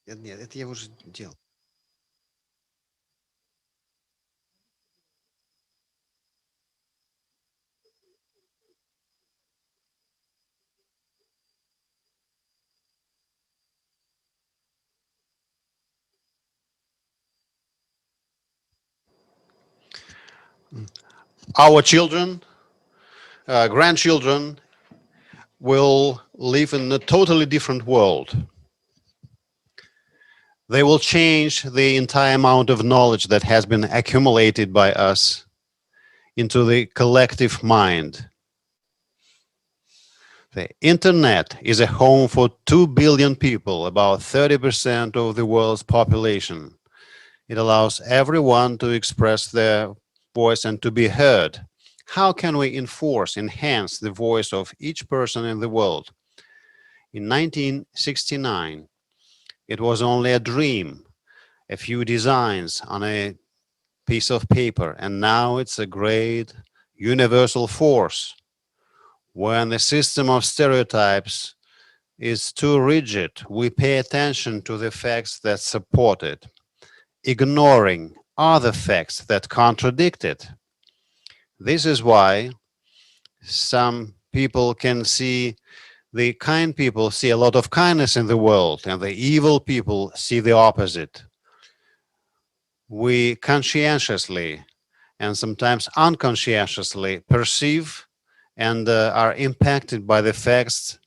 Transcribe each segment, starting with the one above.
Нет, это я уже делал. Our children, grandchildren will live in a totally different world. They will change the entire amount of knowledge that has been accumulated by us into the collective mind. The internet is a home for 2 billion people, about 30% of the world's population. It allows everyone to express their voice and to be heard. How can we enhance the voice of each person in the world? In 1969, it was only a dream, a few designs on a piece of paper, and now it's a great universal force. When the system of stereotypes is too rigid, we pay attention to the facts that support it, ignoring other facts that contradict it. This is why some people can see the kind people see a lot of kindness in the world, and the evil people see the opposite. We conscientiously and sometimes unconscientiously perceive and are impacted by the facts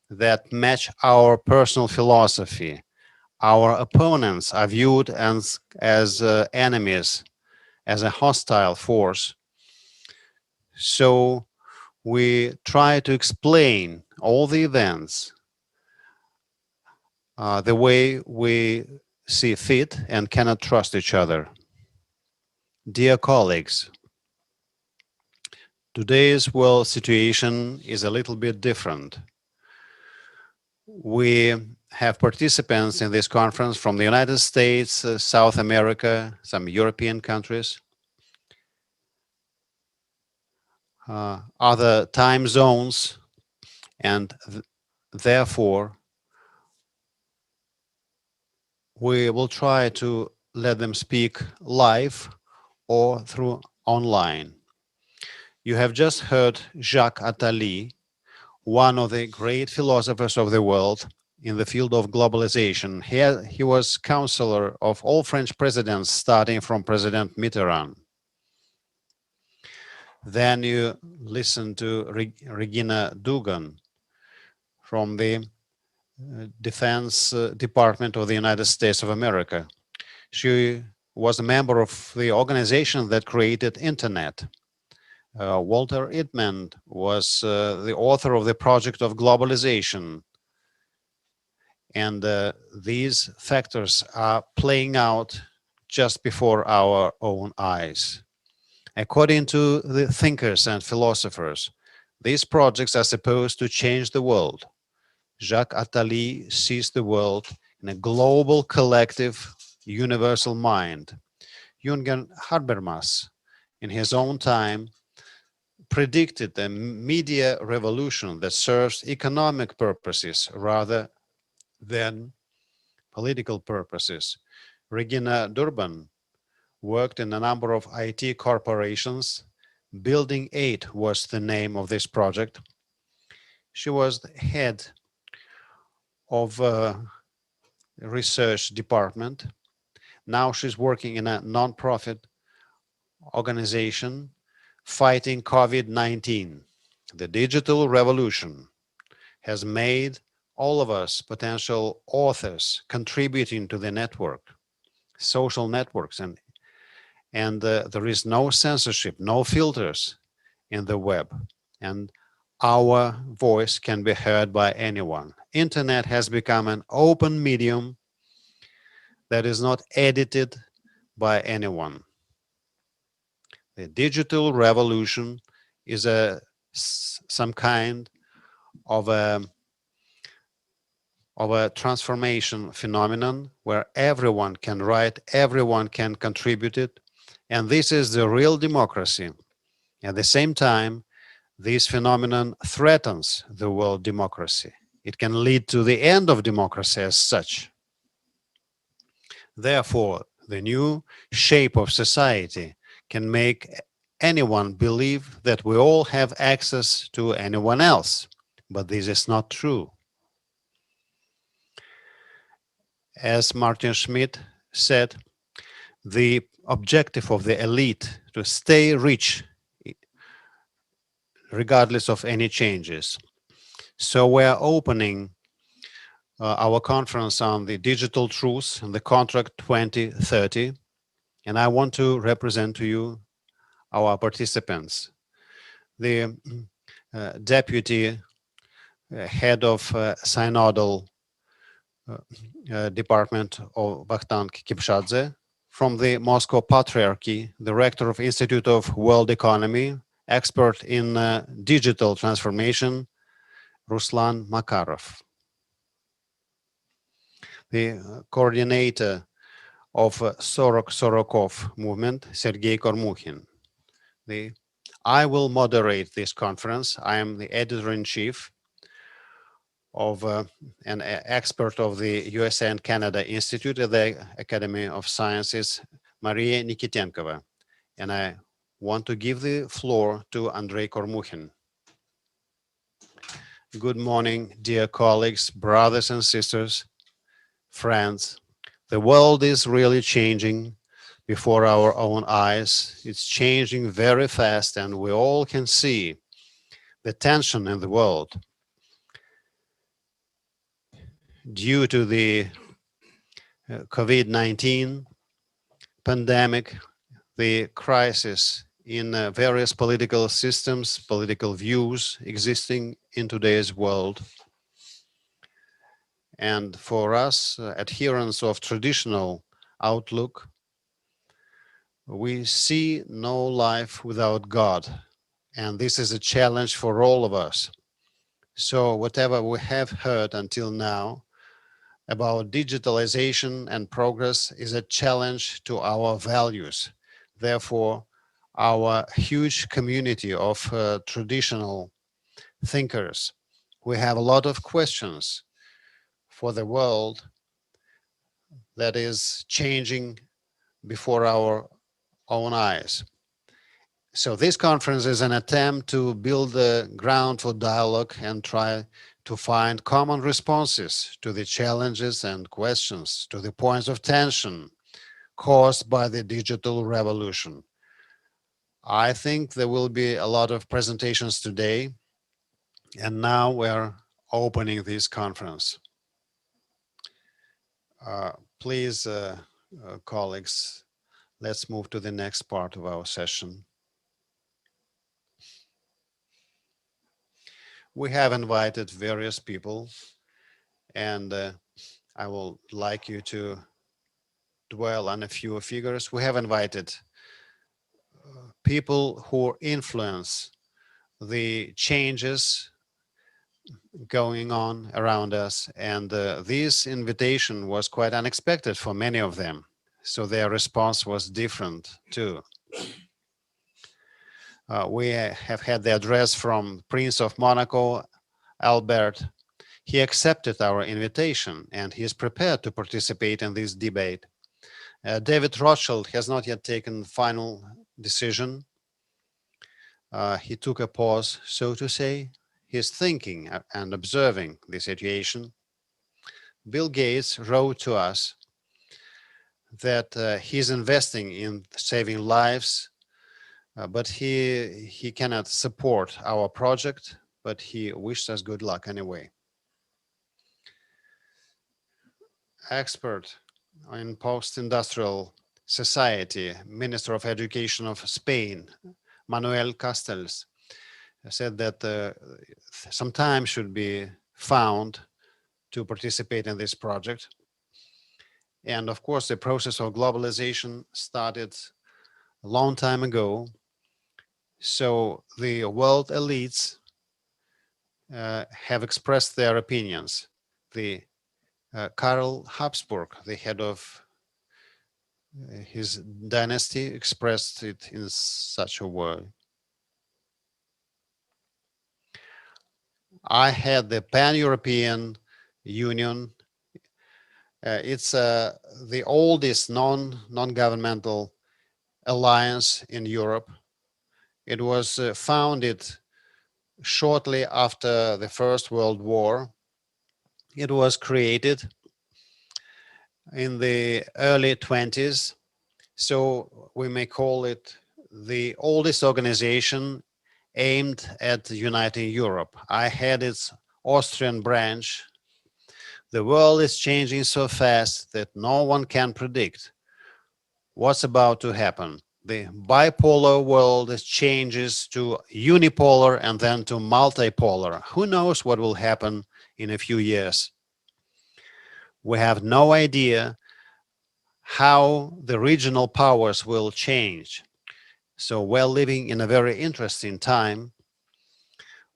that match our personal philosophy. Our opponents are viewed as enemies, as a hostile force. So we try to explain all the events the way we see fit and cannot trust each other. Dear colleagues, today's world situation is a little bit different. We have participants in this conference from the United States, South America, some European countries, other time zones, and therefore we will try to let them speak live or through online. You have just heard Jacques Attali, one of the great philosophers of the world in the field of globalization. He was counselor of all French presidents, starting from President Mitterrand. Then you listen to Regina Dugan from the Defense Department of the United States of America. She was a member of the organization that created Internet. Walter Lippmann was the author of the Project of Globalization. And these factors are playing out just before our own eyes. According to the thinkers and philosophers, these projects are supposed to change the world. Jacques Attali sees the world in a global, collective, universal mind. Jürgen Habermas, in his own time, predicted a media revolution that serves economic purposes rather than political purposes. Regina Durban worked in a number of IT corporations. Building 8 was the name of this project. She was the head of a research department. Now she's working in a non-profit organization fighting COVID-19. The digital revolution has made all of us potential authors contributing to the network, social networks, and there is no censorship, no filters in the web, and our voice can be heard by anyone. Internet has become an open medium that is not edited by anyone. The digital revolution is some kind of a transformation phenomenon where everyone can write, everyone can contribute it, and this is the real democracy. At the same time, this phenomenon threatens the world democracy. It can lead to the end of democracy as such. Therefore, the new shape of society can make anyone believe that we all have access to anyone else. But this is not true. As Martin Schmidt said, the objective of the elite to stay rich regardless of any changes. So we're opening our conference on the digital truce and the contract 2030. And I want to represent to you our participants. The deputy head of synodal department of Vakhtang Kipshadze, from the Moscow Patriarchy, the rector of Institute of World Economy, expert in digital transformation, Ruslan Makarov. The coordinator of Sorok Sorokov movement, Sergei Kormukhin. I will moderate this conference. I am the editor-in-chief of an expert of the USA and Canada Institute at the Academy of Sciences, Maria Nikitenkova. And I want to give the floor to Andrei Kormukhin. Good morning, dear colleagues, brothers and sisters, friends. The world is really changing before our own eyes. It's changing very fast, and we all can see the tension in the world due to the COVID-19 pandemic, the crisis in various political systems, political views existing in today's world. And for us, adherents of traditional outlook, we see no life without God. And this is a challenge for all of us. So whatever we have heard until now about digitalization and progress is a challenge to our values. Therefore, our huge community of traditional thinkers, we have a lot of questions for the world that is changing before our own eyes. So this conference is an attempt to build the ground for dialogue and try to find common responses to the challenges and questions, to the points of tension caused by the digital revolution. I think there will be a lot of presentations today, and now we're opening this conference. Please, colleagues, let's move to the next part of our session. We have invited various people, and I will like you to dwell on a few figures. We have invited people who influence the changes going on around us, and this invitation was quite unexpected for many of them, so their response was different too. We have had the address from Prince of Monaco, Albert. He accepted our invitation and he is prepared to participate in this debate. David Rothschild has not yet taken final decision. He took a pause, so to say. He's thinking and observing the situation. Bill Gates wrote to us that he's investing in saving lives, but he cannot support our project, but he wished us good luck anyway. Expert in post-industrial society, Minister of Education of Spain, Manuel Castells, said that some time should be found to participate in this project. And of course, the process of globalization started a long time ago. So the world elites have expressed their opinions. The Karl Habsburg, the head of his dynasty, expressed it in such a way. I had the Pan-European Union It's the oldest non-governmental alliance in Europe. It was founded shortly after the First World War. It was created in the early 20s, so we may call it the oldest organization aimed at uniting Europe. I had its Austrian branch. The world is changing so fast that no one can predict what's about to happen. The bipolar world changes to unipolar and then to multipolar. Who knows what will happen in a few years? We have no idea how the regional powers will change. So we're living in a very interesting time.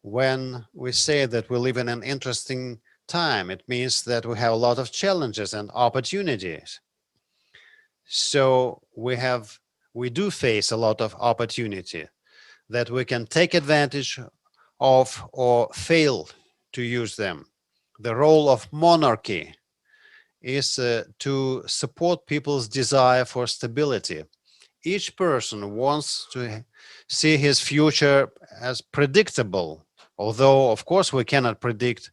When we say that we live in an interesting time, it means that we have a lot of challenges and opportunities. So we do face a lot of opportunity that we can take advantage of or fail to use them. The role of monarchy is to support people's desire for stability. Each person wants to see his future as predictable, although, of course, we cannot predict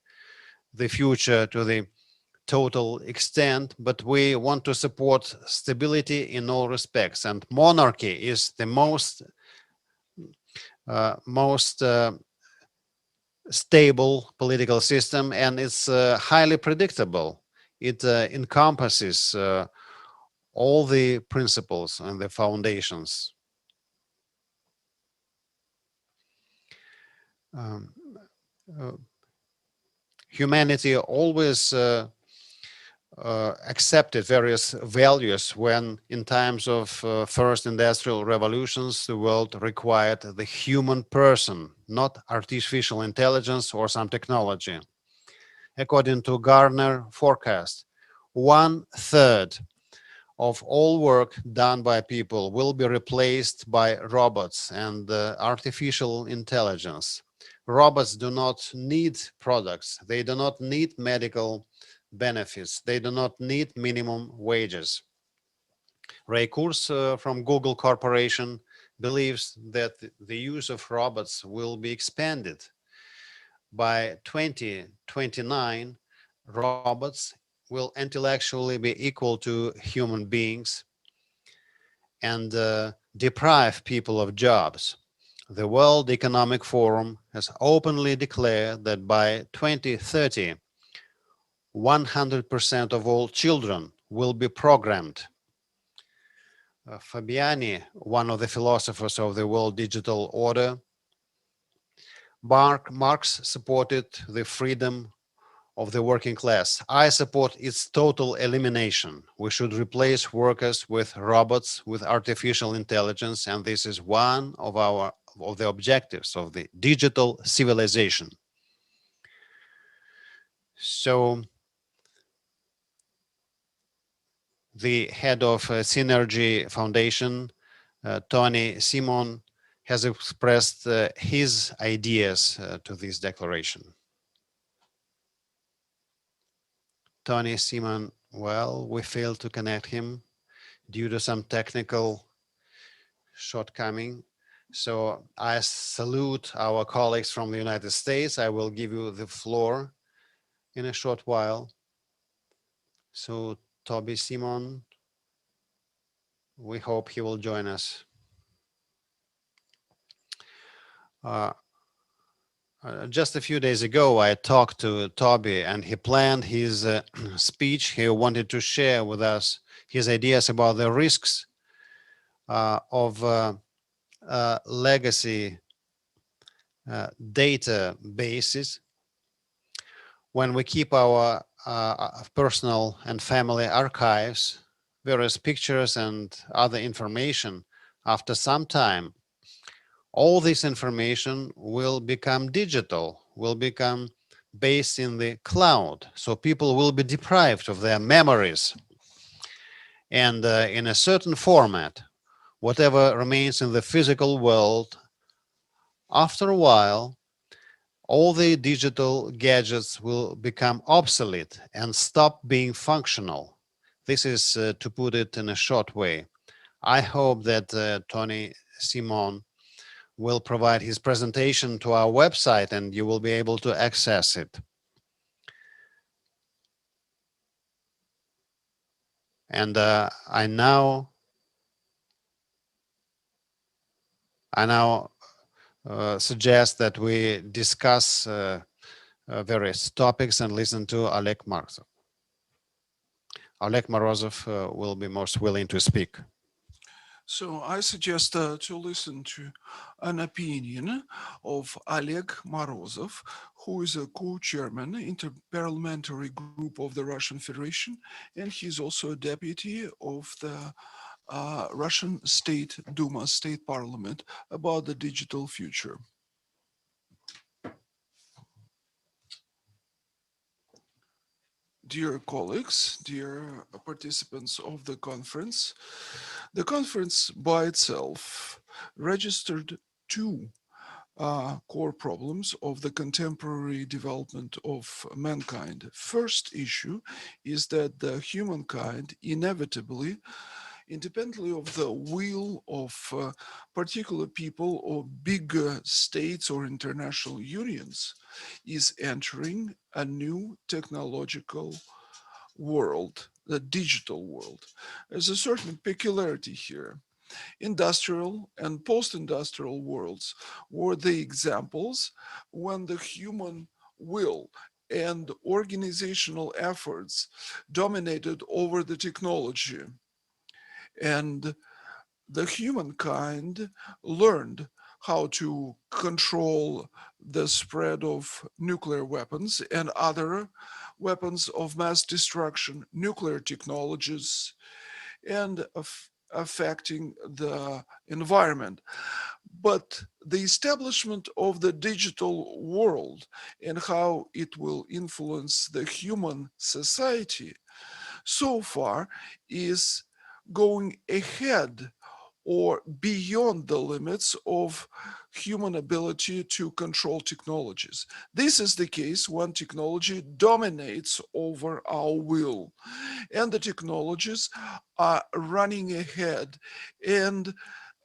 the future to the total extent, but we want to support stability in all respects. And monarchy is the most stable political system, and it's highly predictable. It encompasses all the principles and the foundations. Um, uh, Humanity always accepted various values when in times of first industrial revolutions the world required the human person, not artificial intelligence or some technology. According to Gartner forecast, 1/3 of all work done by people will be replaced by robots and artificial intelligence. Robots do not need products. They do not need medical benefits. They do not need minimum wages. Ray Kurz from Google Corporation believes that the use of robots will be expanded. By 2029, robots will intellectually be equal to human beings and deprive people of jobs. The World Economic Forum has openly declared that by 2030, 100% of all children will be programmed. Fabiani, one of the philosophers of the world digital order, Marx supported the freedom of the working class. I support its total elimination. We should replace workers with robots, with artificial intelligence, and this is one of the objectives of the digital civilization. So the head of Synergy Foundation, Tony Simon, has expressed his ideas to this declaration. Tony Simon, well, we failed to connect him due to some technical shortcoming. So I salute our colleagues from the United States. I will give you the floor in a short while. So Toby Simon, we hope he will join us. Uh, just a few days ago, I talked to Toby and he planned his speech. He wanted to share with us his ideas about the risks of legacy databases when we keep our personal and family archives, various pictures and other information. After some time, all this information will become digital, will become based in the cloud. So people will be deprived of their memories. And in a certain format, whatever remains in the physical world, after a while, all the digital gadgets will become obsolete and stop being functional. This is to put it in a short way. I hope that Tony Simon will provide his presentation to our website and you will be able to access it. And I now suggest that we discuss various topics and listen to Oleg Morozov. Oleg Morozov will be most willing to speak. So I suggest to listen to an opinion of Oleg Morozov, who is a co-chairman interparliamentary group of the Russian Federation, and he's also a deputy of the Russian State Duma, State Parliament, about the digital future. Dear colleagues, dear participants of the conference by itself registered two core problems of the contemporary development of mankind. First issue is that the humankind inevitably, independently of the will of particular people or big states or international unions, is entering a new technological world, the digital world. There's a certain peculiarity here. Industrial and post industrial worlds were the examples when the human will and organizational efforts dominated over the technology. And the humankind learned how to control the spread of nuclear weapons and other weapons of mass destruction, nuclear technologies, and affecting the environment. But the establishment of the digital world and how it will influence the human society so far is going ahead or beyond the limits of human ability to control technologies. This is the case when technology dominates over our will, and the technologies are running ahead, and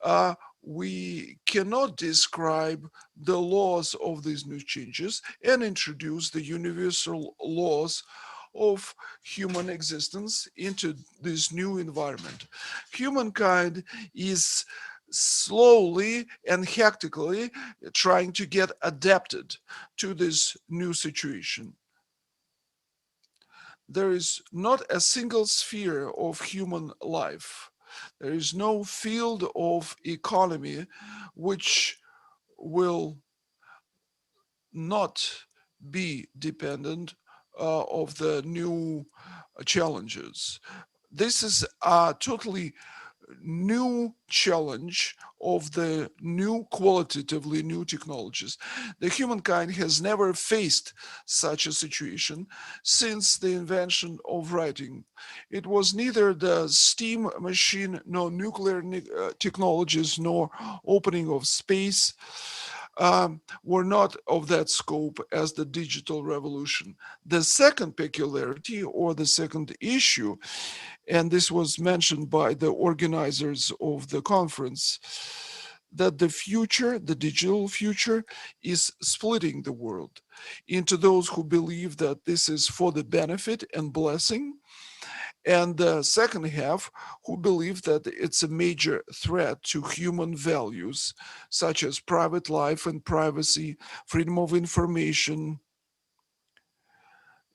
uh, we cannot describe the laws of these new changes and introduce the universal laws of human existence into this new environment. Humankind is slowly and hectically trying to get adapted to this new situation. There is not a single sphere of human life. There is no field of economy which will not be dependent of the new challenges. This is a totally new challenge of the new qualitatively new technologies. The humankind has never faced such a situation since the invention of writing. It was neither the steam machine nor nuclear technologies nor opening of space were not of that scope as the digital revolution. The second peculiarity or the second issue, and this was mentioned by the organizers of the conference, that the future, the digital future, is splitting the world into those who believe that this is for the benefit and blessing, and the second half who believe that it's a major threat to human values such as private life and privacy, freedom of information,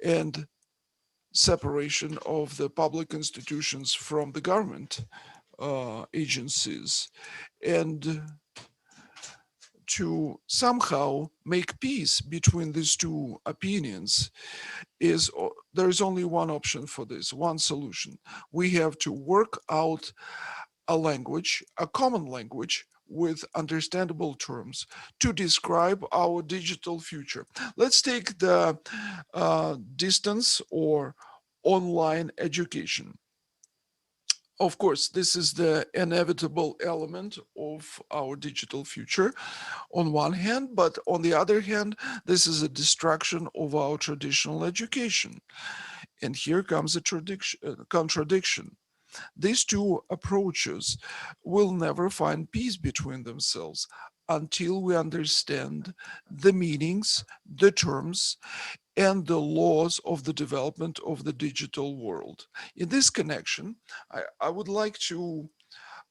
and separation of the public institutions from the government agencies, and to somehow make peace between these two opinions is there is only one option for this, one solution. We have to work out a language, a common language with understandable terms to describe our digital future. Let's take the distance or online education. Of course, this is the inevitable element of our digital future on one hand, but on the other hand, this is a destruction of our traditional education. And here comes a contradiction. These two approaches will never find peace between themselves until we understand the meanings, the terms, and the laws of the development of the digital world. In this connection, I would like to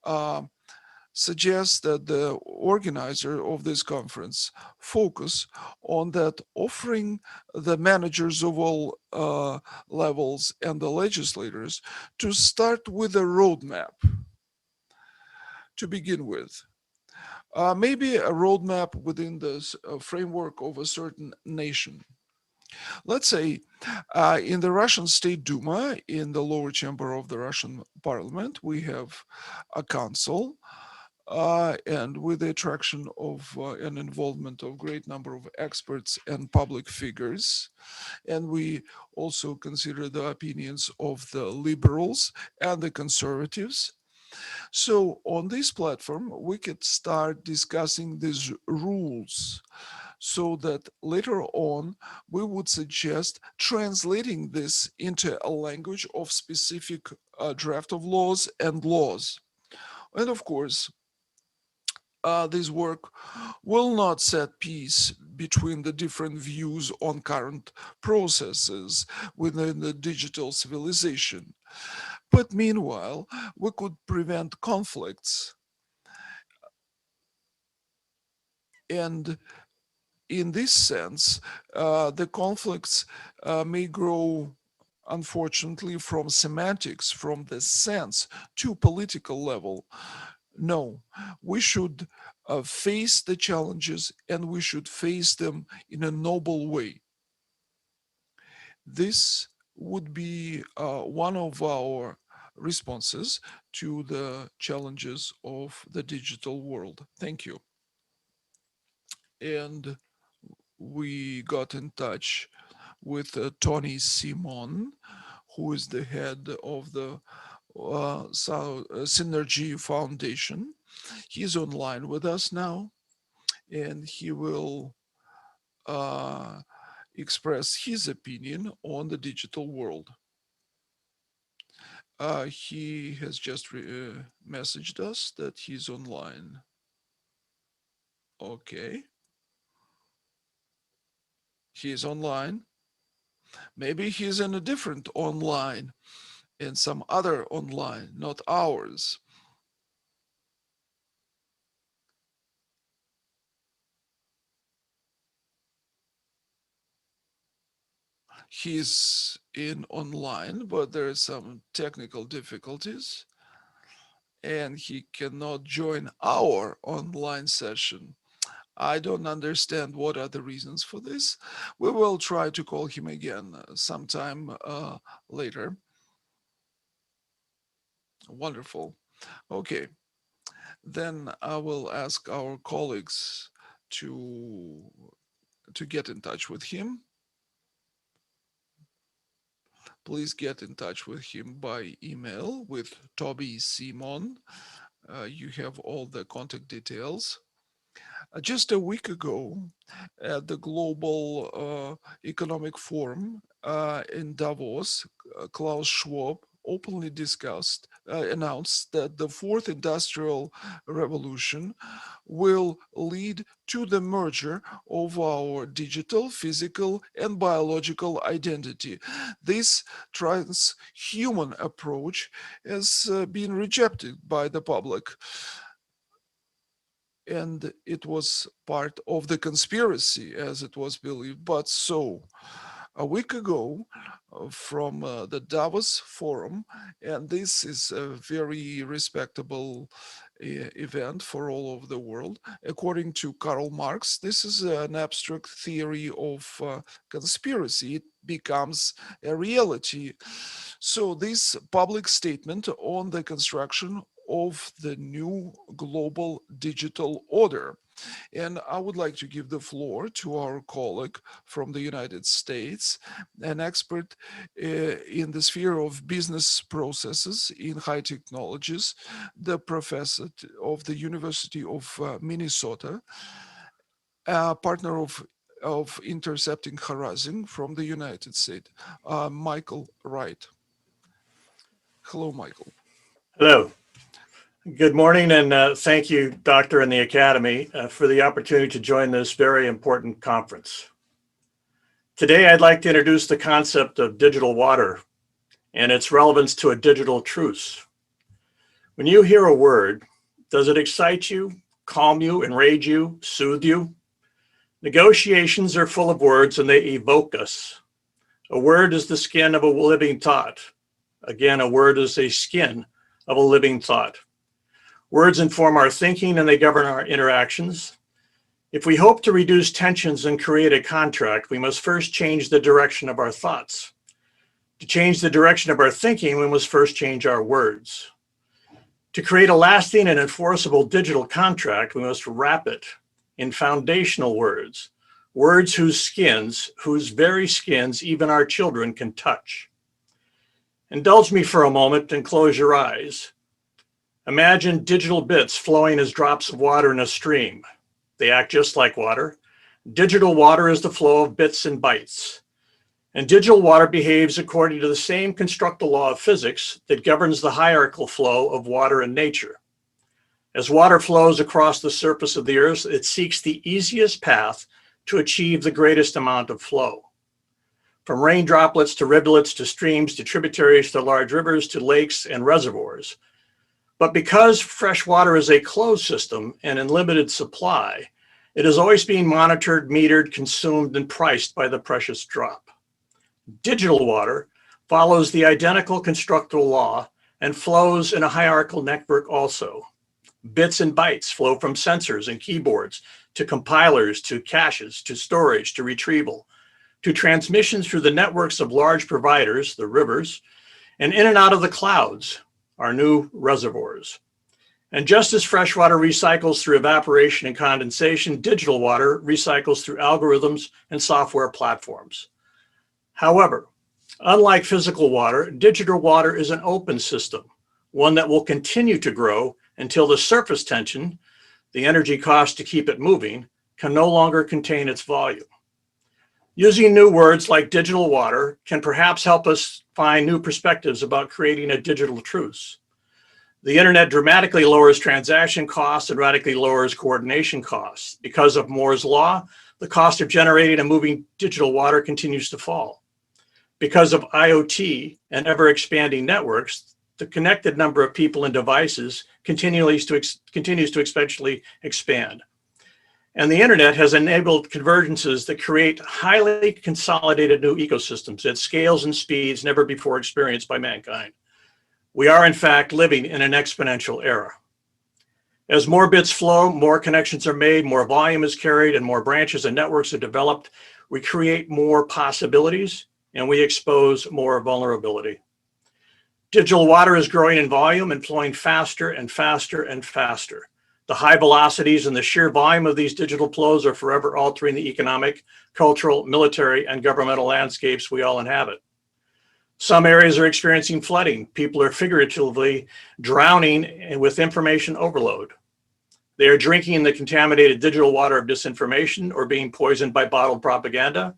uh, suggest that the organizer of this conference focus on that, offering the managers of all levels and the legislators to start with a roadmap to begin with. Maybe a roadmap within the framework of a certain nation. Let's say in the Russian State Duma, in the lower chamber of the Russian parliament, we have a council, and with the attraction of an involvement of great number of experts and public figures. And we also consider the opinions of the liberals and the conservatives. So on this platform, we could start discussing these rules so that later on we would suggest translating this into a language of specific draft of laws and laws. And of course, this work will not set peace between the different views on current processes within the digital civilization. But meanwhile, we could prevent conflicts. And in this sense, the conflicts may grow, unfortunately, from semantics, from the sense to political level. No, we should face the challenges and we should face them in a noble way. This would be one of our responses to the challenges of the digital world. Thank you. And we got in touch with Tony Simon, who is the head of the Synergy Foundation. He's online with us now, and he will uh, express his opinion on the digital world. He has just messaged us that he's online. Okay, he's online. Maybe he's in a different online, in some other online, not ours. He's in online, but there are some technical difficulties, and he cannot join our online session. I don't understand what are the reasons for this. We will try to call him again sometime later. Wonderful. Okay, then I will ask our colleagues to to get in touch with him. Please get in touch with him by email with Toby Simon. You have all the contact details. Just a week ago, at the Global Economic Forum in Davos, Klaus Schwab openly announced that the fourth industrial revolution will lead to the merger of our digital, physical, and biological identity. This transhuman approach has been rejected by the public, and it was part of the conspiracy as it was believed. But so, a week ago, from the Davos Forum, and this is a very respectable event for all over the world. According to Karl Marx, this is an abstract theory of conspiracy. It becomes a reality. So, this public statement on the construction of the new global digital order. And I would like to give the floor to our colleague from the United States, an expert in the sphere of business processes in high technologies, the professor of the University of Minnesota, a partner of intercepting harassing from the United States, Michael Wright. Hello, Michael. Hello. Good morning, and thank you, Doctor, and the Academy, for the opportunity to join this very important conference. Today, I'd like to introduce the concept of digital water and its relevance to a digital truce. When you hear a word, does it excite you, calm you, enrage you, soothe you? Negotiations are full of words and they evoke us. A word is the skin of a living thought. Again, a word is a skin of a living thought. Words inform our thinking and they govern our interactions. If we hope to reduce tensions and create a contract, we must first change the direction of our thoughts. To change the direction of our thinking, we must first change our words. To create a lasting and enforceable digital contract, we must wrap it in foundational words, words whose very skins even our children can touch. Indulge me for a moment and close your eyes. Imagine digital bits flowing as drops of water in a stream. They act just like water. Digital water is the flow of bits and bytes. And digital water behaves according to the same constructal law of physics that governs the hierarchical flow of water in nature. As water flows across the surface of the earth, it seeks the easiest path to achieve the greatest amount of flow. From rain droplets to rivulets to streams to tributaries to large rivers to lakes and reservoirs. But because fresh water is a closed system and in limited supply, it is always being monitored, metered, consumed, and priced by the precious drop. Digital water follows the identical constructal law and flows in a hierarchical network also. Bits and bytes flow from sensors and keyboards to compilers, to caches, to storage, to retrieval, to transmissions through the networks of large providers, the rivers, and in and out of the clouds, our new reservoirs. And just as fresh water recycles through evaporation and condensation, digital water recycles through algorithms and software platforms. However, unlike physical water, digital water is an open system, one that will continue to grow until the surface tension, the energy cost to keep it moving, can no longer contain its volume. Using new words like digital water can perhaps help us find new perspectives about creating a digital truce. The internet dramatically lowers transaction costs and radically lowers coordination costs. Because of Moore's law, the cost of generating and moving digital water continues to fall. Because of IoT and ever-expanding networks, the connected number of people and devices continues to exponentially expand. And the internet has enabled convergences that create highly consolidated new ecosystems at scales and speeds never before experienced by mankind. We are, in fact, living in an exponential era. As more bits flow, more connections are made, more volume is carried, and more branches and networks are developed, we create more possibilities and we expose more vulnerability. Digital water is growing in volume and flowing faster and faster and faster. The high velocities and the sheer volume of these digital flows are forever altering the economic, cultural, military, and governmental landscapes we all inhabit. Some areas are experiencing flooding. People are figuratively drowning with information overload. They are drinking the contaminated digital water of disinformation or being poisoned by bottled propaganda,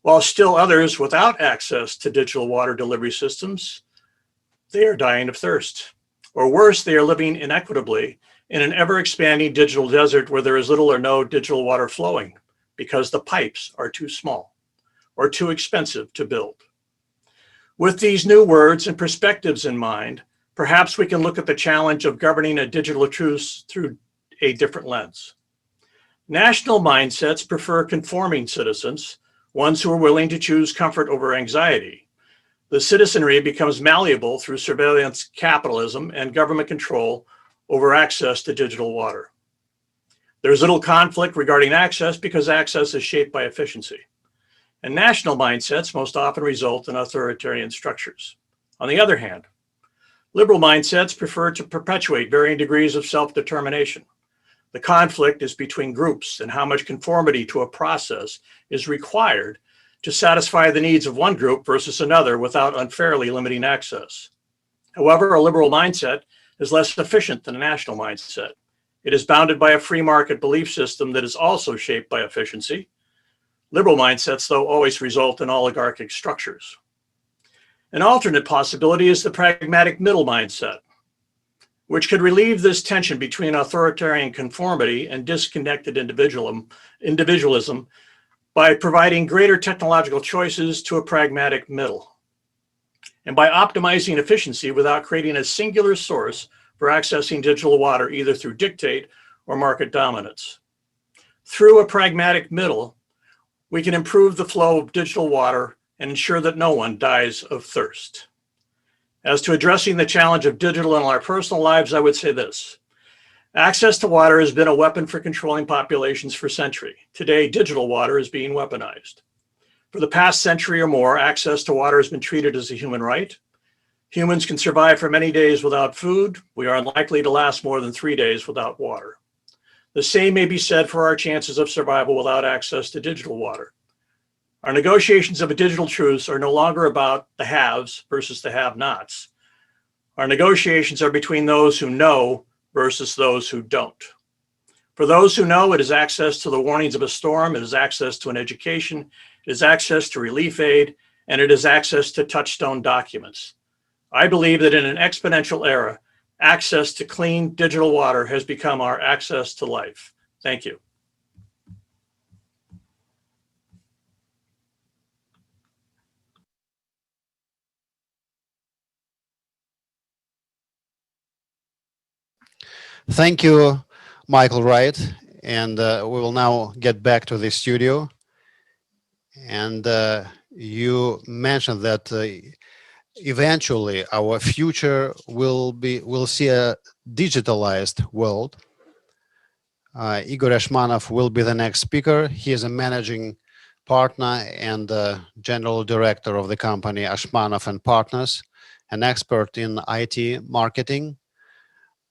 while still others without access to digital water delivery systems, they are dying of thirst. Or worse, they are living inequitably in an ever-expanding digital desert where there is little or no digital water flowing because the pipes are too small or too expensive to build. With these new words and perspectives in mind, perhaps we can look at the challenge of governing a digital truce through a different lens. National mindsets prefer conforming citizens, ones who are willing to choose comfort over anxiety. The citizenry becomes malleable through surveillance capitalism and government control over access to digital water. There's little conflict regarding access because access is shaped by efficiency. And national mindsets most often result in authoritarian structures. On the other hand, liberal mindsets prefer to perpetuate varying degrees of self-determination. The conflict is between groups and how much conformity to a process is required to satisfy the needs of one group versus another without unfairly limiting access. However, a liberal mindset is less efficient than a national mindset. It is bounded by a free market belief system that is also shaped by efficiency. Liberal mindsets, though, always result in oligarchic structures. An alternate possibility is the pragmatic middle mindset, which could relieve this tension between authoritarian conformity and disconnected individualism by providing greater technological choices to a pragmatic middle, and by optimizing efficiency without creating a singular source for accessing digital water, either through dictate or market dominance. Through a pragmatic middle, we can improve the flow of digital water and ensure that no one dies of thirst. As to addressing the challenge of digital in our personal lives, I would say this. Access to water has been a weapon for controlling populations for centuries. Today, digital water is being weaponized. For the past century or more, access to water has been treated as a human right. Humans can survive for many days without food. We are unlikely to last more than 3 days without water. The same may be said for our chances of survival without access to digital water. Our negotiations of a digital truce are no longer about the haves versus the have-nots. Our negotiations are between those who know versus those who don't. For those who know, it is access to the warnings of a storm, it is access to an education, it is access to relief aid, and it is access to touchstone documents. I believe that in an exponential era, access to clean digital water has become our access to life. Thank you. Thank you, Michael Wright. And we will now get back to the studio. And you mentioned that eventually our future will see a digitalized world. Igor Ashmanov will be the next speaker. He is a managing partner and general director of the company Ashmanov and Partners, an expert in IT marketing,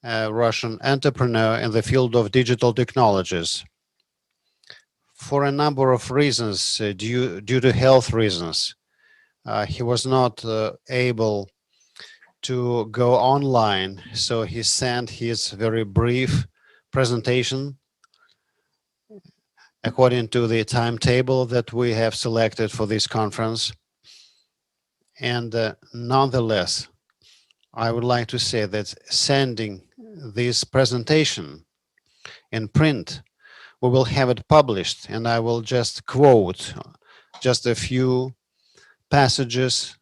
a Russian entrepreneur in the field of digital technologies. For a number of reasons, due to health reasons, he was not able to go online, so he sent his very brief presentation according to the timetable that we have selected for this conference. And nonetheless, I would like to say that sending this presentation in print, we will have it published, and I will just quote just a few passages.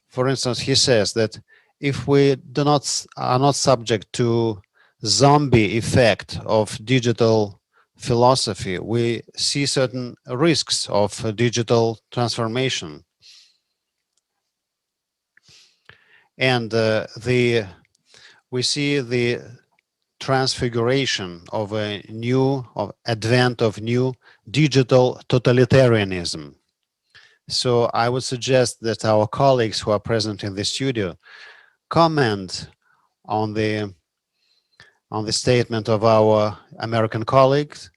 For instance, he says that if we are not subject to zombie effect of digital philosophy, we see certain risks of digital transformation. And we see the transfiguration of advent of new digital totalitarianism. So I would suggest that our colleagues who are present in the studio comment on the statement of our American colleagues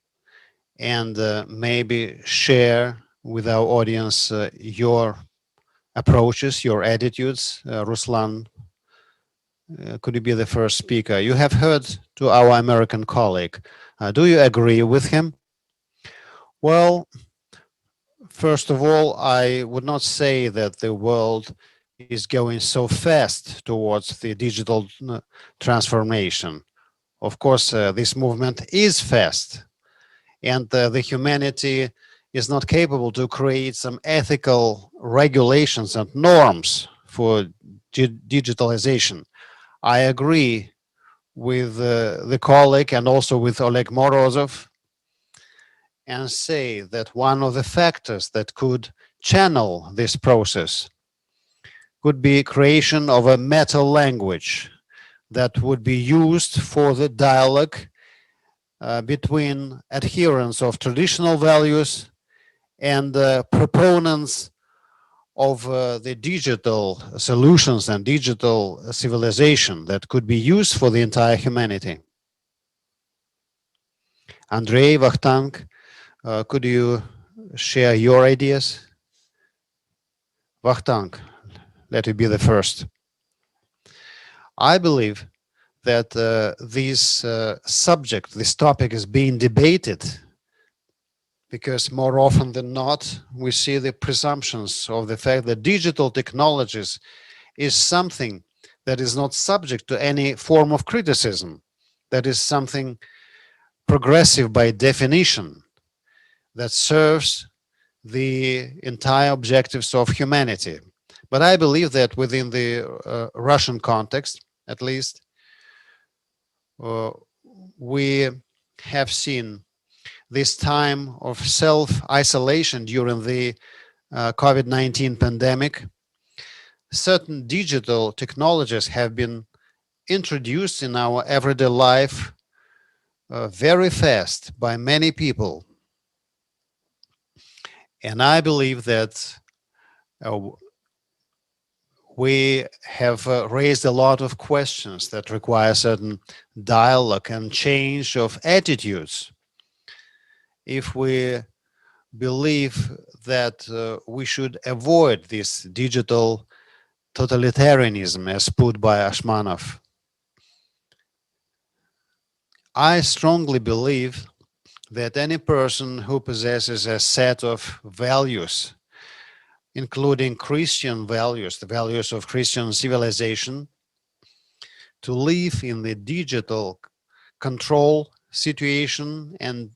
and maybe share with our audience your approaches, your attitudes. Ruslan, could you be the first speaker? You have heard to our American colleague. Do you agree with him? Well, first of all, I would not say that the world is going so fast towards the digital transformation. Of course, this movement is fast, and the humanity is not capable to create some ethical regulations and norms for digitalization. I agree with the colleague and also with Oleg Morozov, and say that one of the factors that could channel this process could be creation of a meta language that would be used for the dialogue between adherents of traditional values and proponents of the digital solutions and digital civilization that could be used for the entire humanity. Andrei, Vachtank, could you share your ideas? Vachtank, let you be the first. I believe that this subject, this topic is being debated because more often than not, we see the presumptions of the fact that digital technologies is something that is not subject to any form of criticism, that is something progressive by definition, that serves the entire objectives of humanity. But I believe that within the Russian context, at least, uh, we have seen this time of self-isolation during the COVID-19 pandemic. Certain digital technologies have been introduced in our everyday life very fast by many people. And I believe that uh, we have raised a lot of questions that require certain dialogue and change of attitudes. If we believe that we should avoid this digital totalitarianism as put by Ashmanov, I strongly believe that any person who possesses a set of values, including Christian values, the values of Christian civilization, to live in the digital control situation and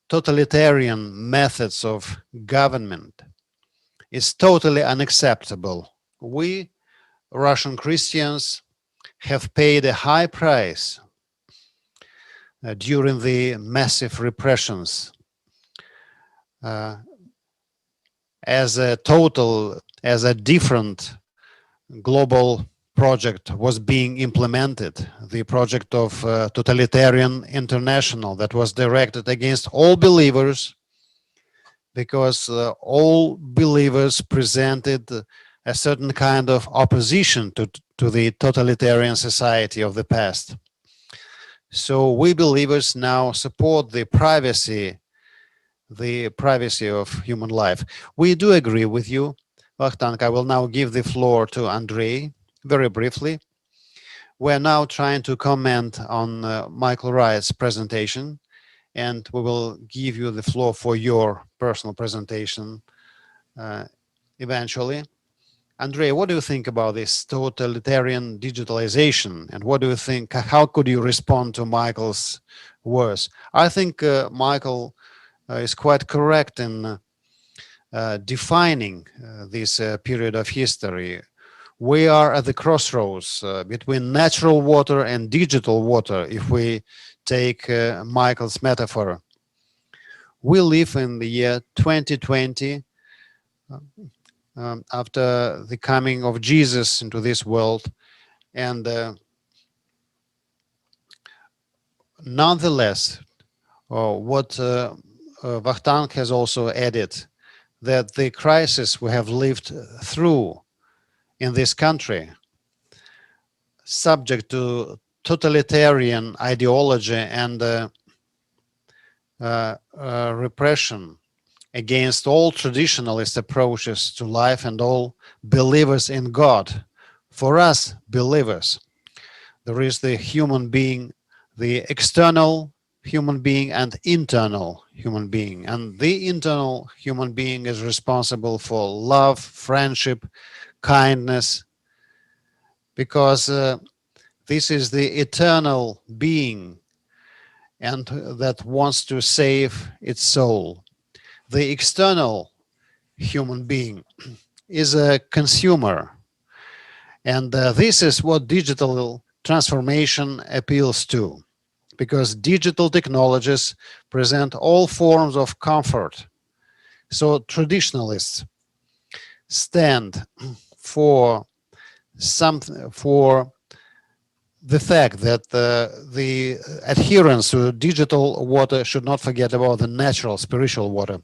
totalitarian methods of government is totally unacceptable. We, Russian Christians, have paid a high price during the massive repressions uh, as a different global project was being implemented, the project of totalitarian international that was directed against all believers, because all believers presented a certain kind of opposition to the totalitarian society of the past. So we believers now support the privacy of human life. We do agree with you, Vachtank. I will now give the floor to Andrei very briefly. We're now trying to comment on Michael Wright's presentation, and we will give you the floor for your personal presentation eventually. Andrei, what do you think about this totalitarian digitalization? And what do you think, how could you respond to Michael's words? I think Michael is quite correct in defining this period of history. We are at the crossroads between natural water and digital water, if we take Michael's metaphor. We live in the year 2020, after the coming of Jesus into this world, and nonetheless, what Vachtank has also added, that the crisis we have lived through in this country, subject to totalitarian ideology and repression against all traditionalist approaches to life and all believers in God. For us believers, there is the human being, the external human being and internal human being. And the internal human being is responsible for love, friendship, kindness, because this is the eternal being and that wants to save its soul. The external human being is a consumer, and this is what digital transformation appeals to, because digital technologies present all forms of comfort. So traditionalists stand for for the fact that the adherence to digital water should not forget about the natural spiritual water.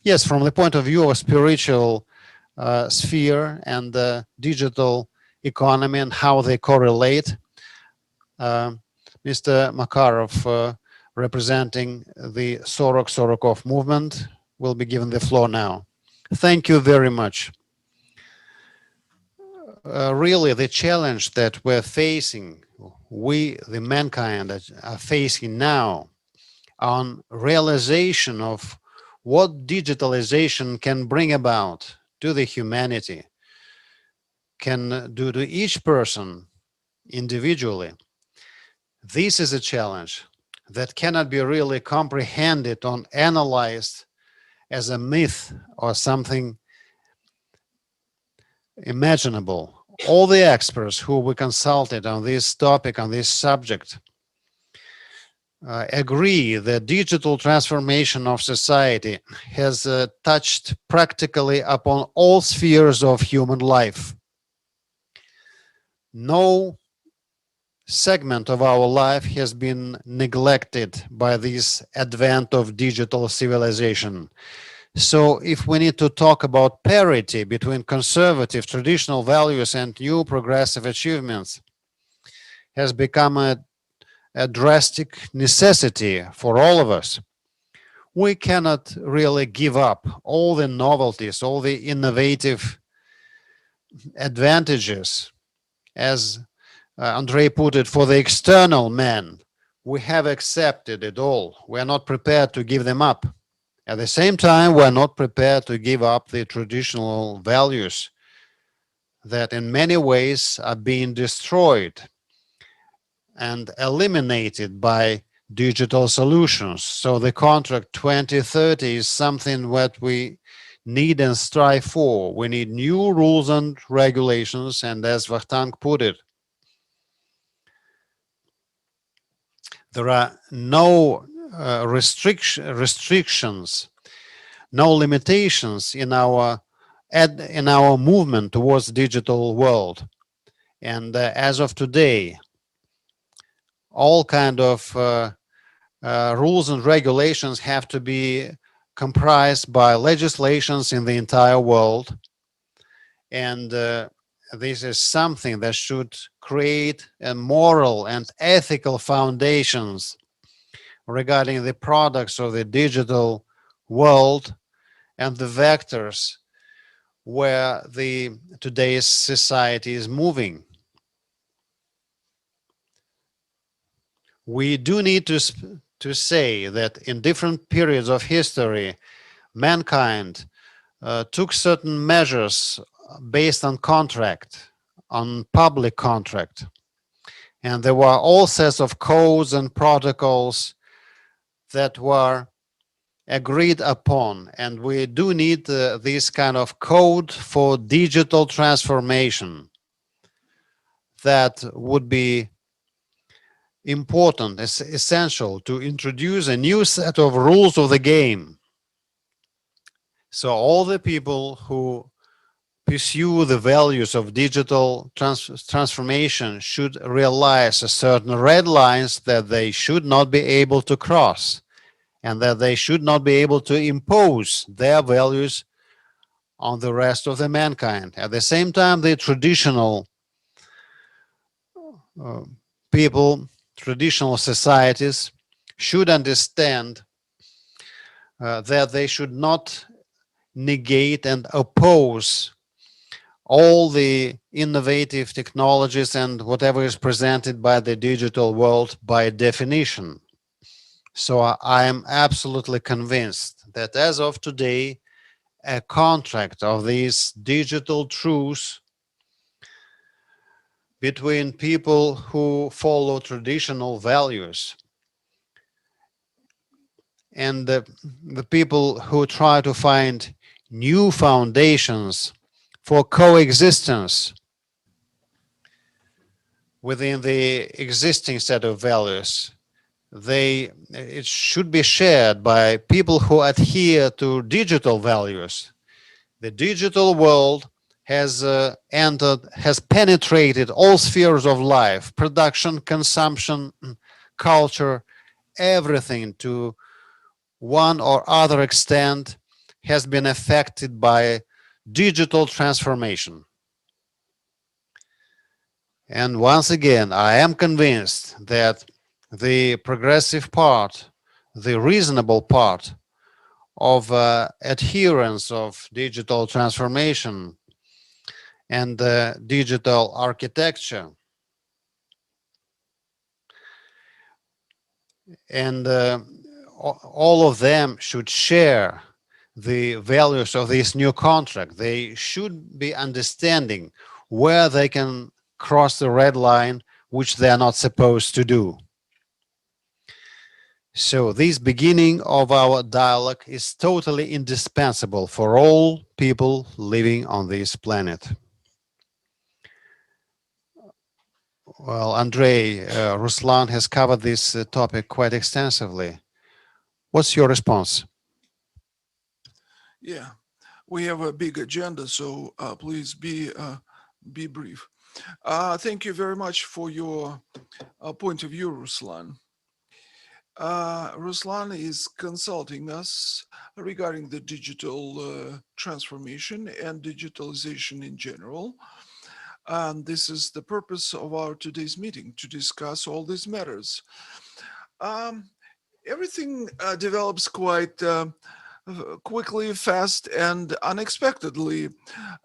Yes, from the point of view of spiritual sphere and digital economy and how they correlate, Mr. Makarov representing the Sorokov movement, will be given the floor now. Thank you very much. Really, the challenge that we're facing, we, the mankind, that are facing now, on realization of what digitalization can bring about to the humanity, can do to each person individually. This is a challenge that cannot be really comprehended or analyzed as a myth or something imaginable. All the experts who we consulted on this topic, on this subject, agree that digital transformation of society has touched practically upon all spheres of human life. No segment of our life has been neglected by this advent of digital civilization. So if we need to talk about parity between conservative traditional values and new progressive achievements, has become a drastic necessity for all of us. We cannot really give up all the novelties, all the innovative advantages, as Andrei put it, for the external man. We have accepted it all. We are not prepared to give them up. At the same time, we are not prepared to give up the traditional values that in many ways are being destroyed and eliminated by digital solutions. So the contract 2030 is something that we need and strive for. We need new rules and regulations, and as Vahtank put it, there are no restrictions, no limitations in our movement towards digital world. And as of today, all kind of rules and regulations have to be comprised by legislations in the entire world. And this is something that should create a moral and ethical foundations regarding the products of the digital world and the vectors where the today's society is moving. We do need to say that in different periods of history, mankind took certain measures based on contract, on public contract. And there were all sets of codes and protocols that were agreed upon. And we do need this kind of code for digital transformation that would be important, essential to introduce a new set of rules of the game. So all the people who pursue the values of digital transformation should realize certain red lines that they should not be able to cross, and that they should not be able to impose their values on the rest of the mankind. At the same time, the traditional people, traditional societies should understand that they should not negate and oppose all the innovative technologies and whatever is presented by the digital world by definition. So I am absolutely convinced that as of today, a contract of these digital truce between people who follow traditional values and the people who try to find new foundations for coexistence within the existing set of values, it should be shared by people who adhere to digital values. The digital world has penetrated all spheres of life: production, consumption, culture, everything to one or other extent has been affected by digital transformation. And once again, I am convinced that the progressive part, the reasonable part of adherence of digital transformation and digital architecture, and all of them should share the values of this new contract. They should be understanding where they can cross the red line, which they are not supposed to do. So this beginning of our dialogue is totally indispensable for all people living on this planet. Well, Andrei, Ruslan has covered this topic quite extensively. What's your response? Yeah, we have a big agenda, so please be brief. Thank you very much for your point of view, Ruslan. Ruslan is consulting us regarding the digital transformation and digitalization in general. And this is the purpose of our today's meeting, to discuss all these matters. Um, Everything develops quite quickly, fast, and unexpectedly.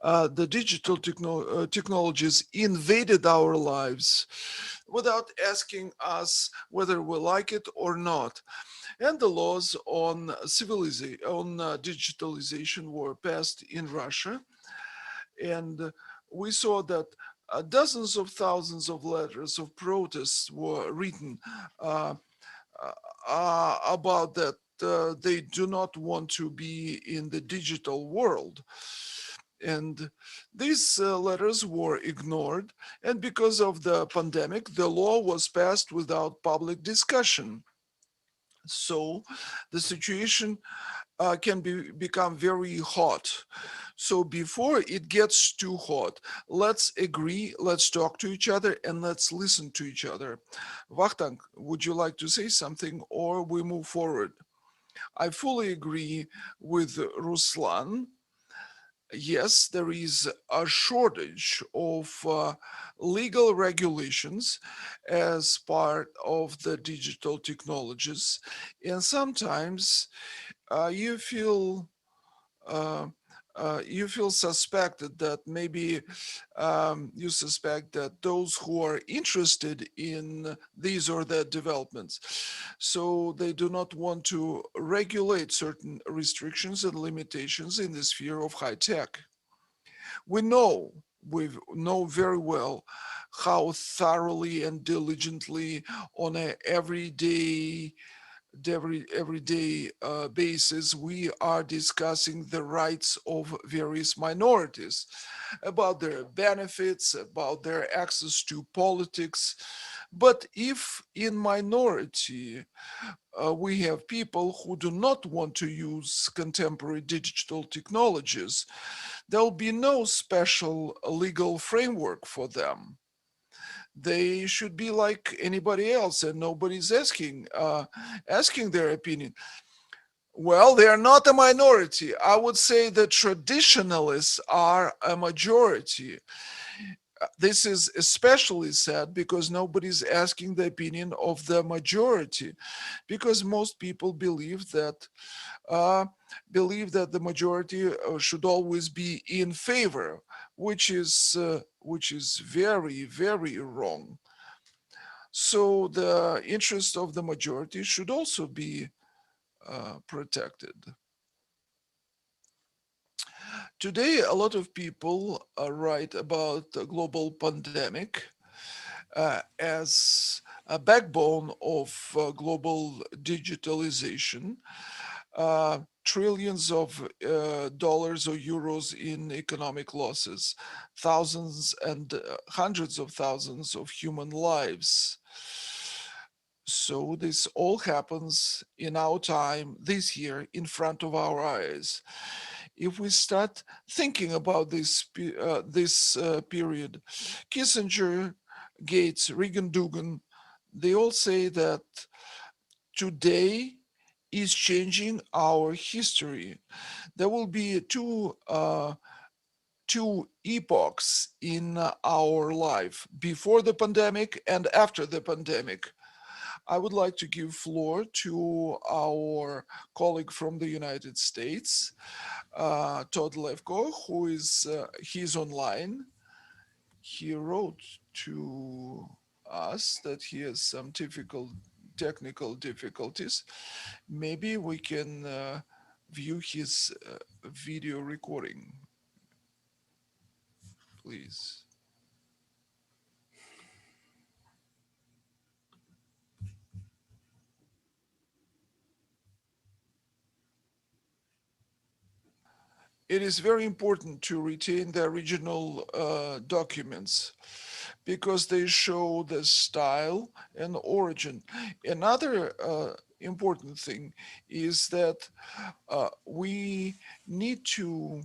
The digital technologies invaded our lives without asking us whether we like it or not. And the laws on civilization, on digitalization were passed in Russia. And we saw that dozens of thousands of letters of protests were written uh, about that they do not want to be in the digital world. And these letters were ignored. And because of the pandemic, the law was passed without public discussion. So the situation can become very hot. So before it gets too hot, let's agree, let's talk to each other, and let's listen to each other. Vakhtang, would you like to say something, or we move forward? I fully agree with Ruslan. Yes, there is a shortage of legal regulations as part of the digital technologies. And sometimes you feel uh, you feel suspected that maybe you suspect that those who are interested in these or that developments, so they do not want to regulate certain restrictions and limitations in the sphere of high tech. We know, we know very well how thoroughly and diligently on a everyday basis, we are discussing the rights of various minorities, about their benefits, about their access to politics. But if in minority we have people who do not want to use contemporary digital technologies, there'll be no special legal framework for them. They should be like anybody else, and nobody's asking their opinion. Well, they are not a minority. I would say the traditionalists are a majority. This is especially sad because nobody's asking the opinion of the majority, because most people uh, believe that the majority should always be in favor, which is very, very wrong. So the interest of the majority should also be protected. Today, a lot of people write about the global pandemic as a backbone of global digitalization. Trillions of dollars or euros in economic losses, thousands and hundreds of thousands of human lives. So this all happens in our time this year in front of our eyes. If we start thinking about this period, Kissinger, Gates, Reagan, Dugan, they all say that today is changing our history. There will be two epochs in our life, before the pandemic and after the pandemic. I would like to give floor to our colleague from the United States, Todd Levko, who is he's online. He wrote to us that he has some difficult technical difficulties. Maybe we can view his video recording, please. It is very important to retain the original documents because they show the style and origin. Another important thing is that we need to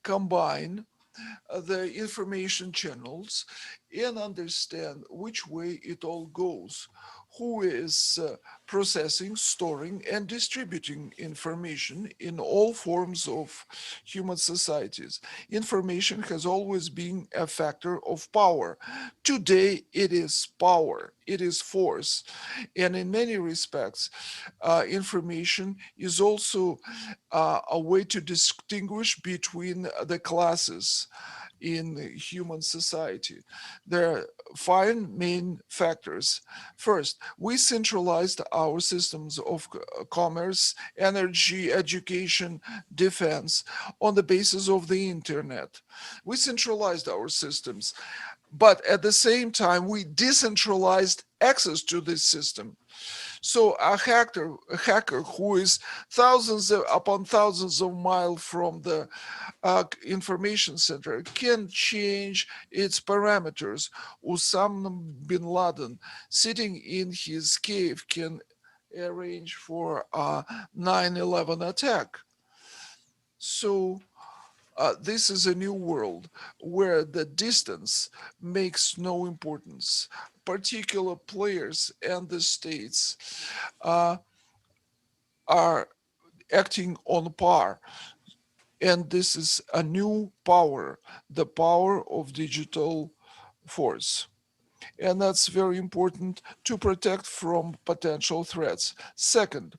combine the information channels and understand which way it all goes, who is processing, storing, and distributing information in all forms of human societies. Information has always been a factor of power. Today, it is power, it is force, and in many respects, information is also a way to distinguish between the classes in human society. There are five main factors. First, we centralized our systems of commerce, energy, education, defense on the basis of the internet. We centralized our systems, but at the same time, we decentralized access to this system. So a hacker who is upon thousands of miles from the information center can change its parameters. Osama bin Laden, sitting in his cave, can arrange for a 9/11 attack. So this is a new world where the distance makes no importance. Particular players and the states uh, are acting on par. And this is a new power, the power of digital force. And that's very important to protect from potential threats. Second,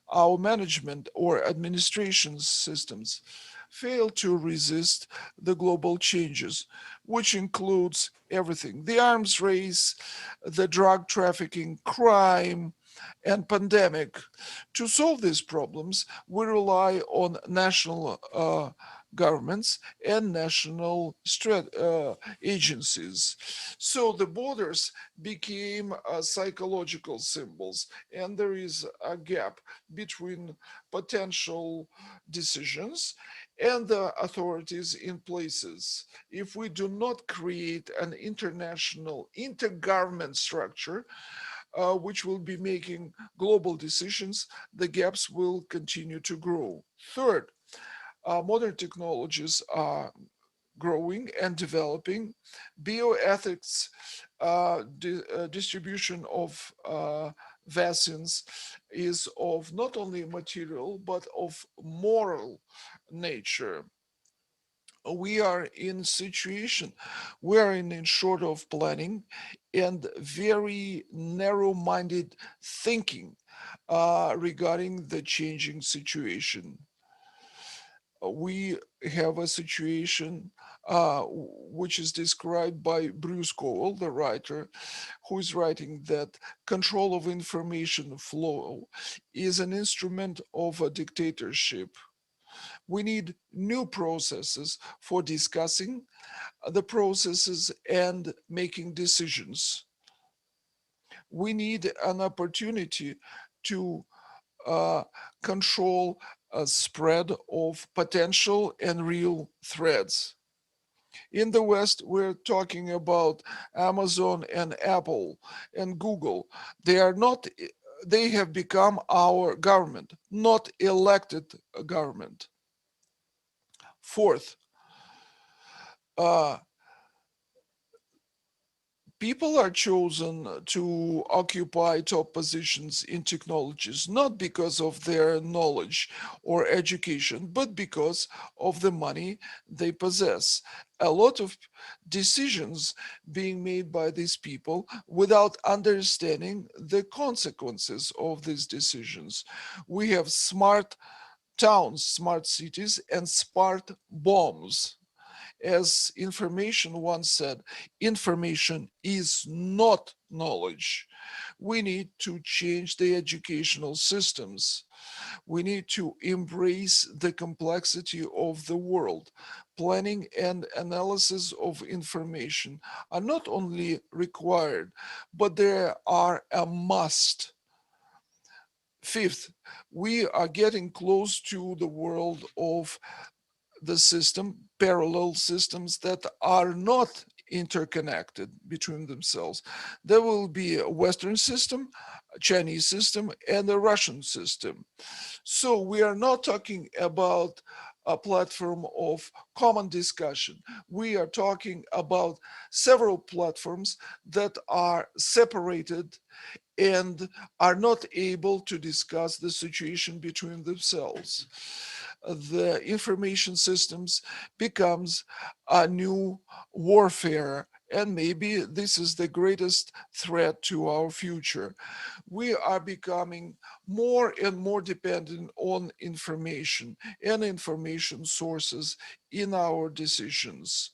our management or administration systems fail to resist the global changes, which includes everything: the arms race, the drug trafficking, crime, and pandemic. To solve these problems, we rely on national governments and national agencies. So the borders became psychological symbols, and there is a gap between potential decisions and the authorities in places. If we do not create an international intergovernment structure, which will be making global decisions, the gaps will continue to grow. Third, modern technologies are growing and developing. Bioethics, distribution of vaccines is of not only material but of moral nature. We are in situation, we are in short of planning and very narrow-minded thinking regarding the changing situation. We have a situation which is described by Bruce Cole, the writer, who is writing that control of information flow is an instrument of a dictatorship. We need new processes for discussing the processes and making decisions. We need an opportunity to uh, control a spread of potential and real threats. In the West, we're talking about Amazon and Apple and Google. They are not, they have become our government, not elected government. Fourth, uh, People are chosen to occupy top positions in technologies not because of their knowledge or education, but because of the money they possess. A lot of decisions being made by these people without understanding the consequences of these decisions. We have smart towns, smart cities, and smart bombs. As information once said, information is not knowledge. We need to change the educational systems. We need to embrace the complexity of the world. Planning and analysis of information are not only required, but they are a must. Fifth, we are getting close to the world of the system, parallel systems that are not interconnected between themselves. There will be a Western system, a Chinese system, and a Russian system. So we are not talking about a platform of common discussion. We are talking about several platforms that are separated and are not able to discuss the situation between themselves. The information systems becomes a new warfare, and maybe this is the greatest threat to our future. We are becoming more and more dependent on information and information sources in our decisions.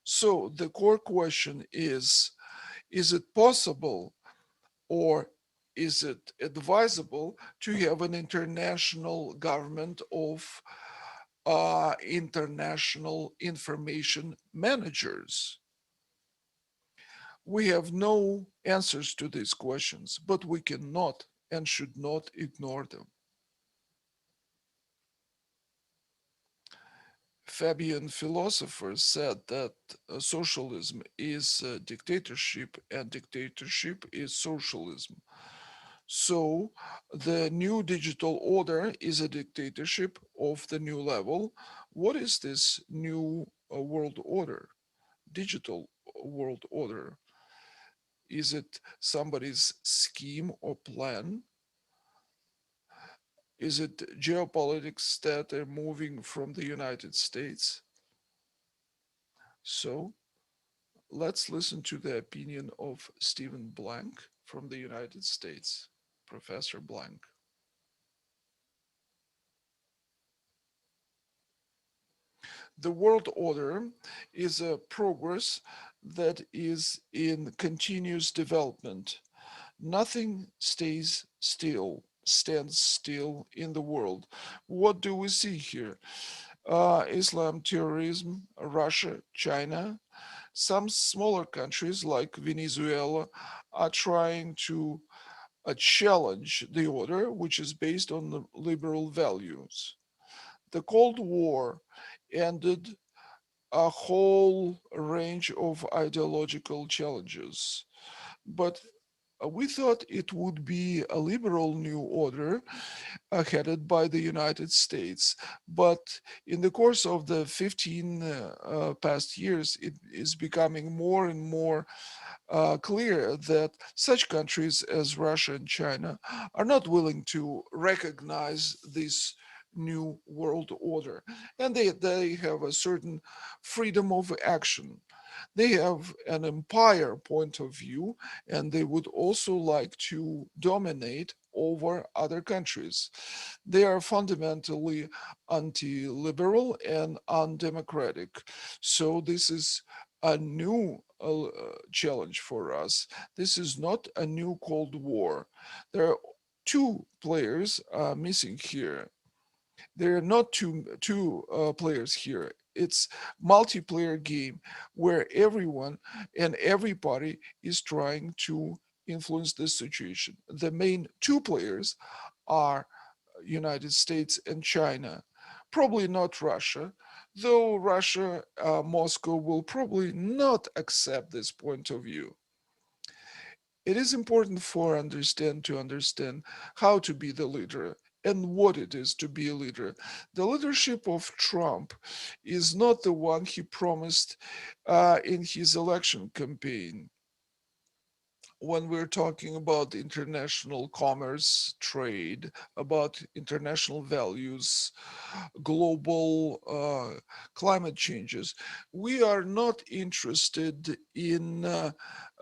So the core question is it possible or is it advisable to have an international government of international information managers? We have no answers to these questions, but we cannot and should not ignore them. Fabian philosophers said that socialism is dictatorship and dictatorship is socialism. So the new digital order is a dictatorship of the new level. What is this new world order? Digital world order? Is it somebody's scheme or plan? Is it geopolitics that are moving from the United States? So let's listen to the opinion of Stephen Blank from the United States. Professor Blank. The world order is a progress that is in continuous development. Nothing stands still in the world. What do we see here? Islam, terrorism, Russia, China. Some smaller countries like Venezuela are trying to challenge the order, which is based on the liberal values. The Cold War ended a whole range of ideological challenges. But we thought it would be a liberal new order headed by the United States. But in the course of the 15 past years, it is becoming more and more clear that such countries as Russia and China are not willing to recognize this new world order. And they have a certain freedom of action. They have an empire point of view, and they would also like to dominate over other countries. They are fundamentally anti liberal and undemocratic. So, this is a new challenge for us. This is not a new Cold War. There are two players missing here. There are not two players here. It's multiplayer game where everyone and everybody is trying to influence this situation. The main two players are United States and China. Probably not Russia, though Russia, Moscow will probably not accept this point of view. It is important for understand to understand how to be the leader and what it is to be a leader. The leadership of Trump is not the one he promised in his election campaign. when we're talking about international commerce, trade, about international values, global climate changes, we are not interested in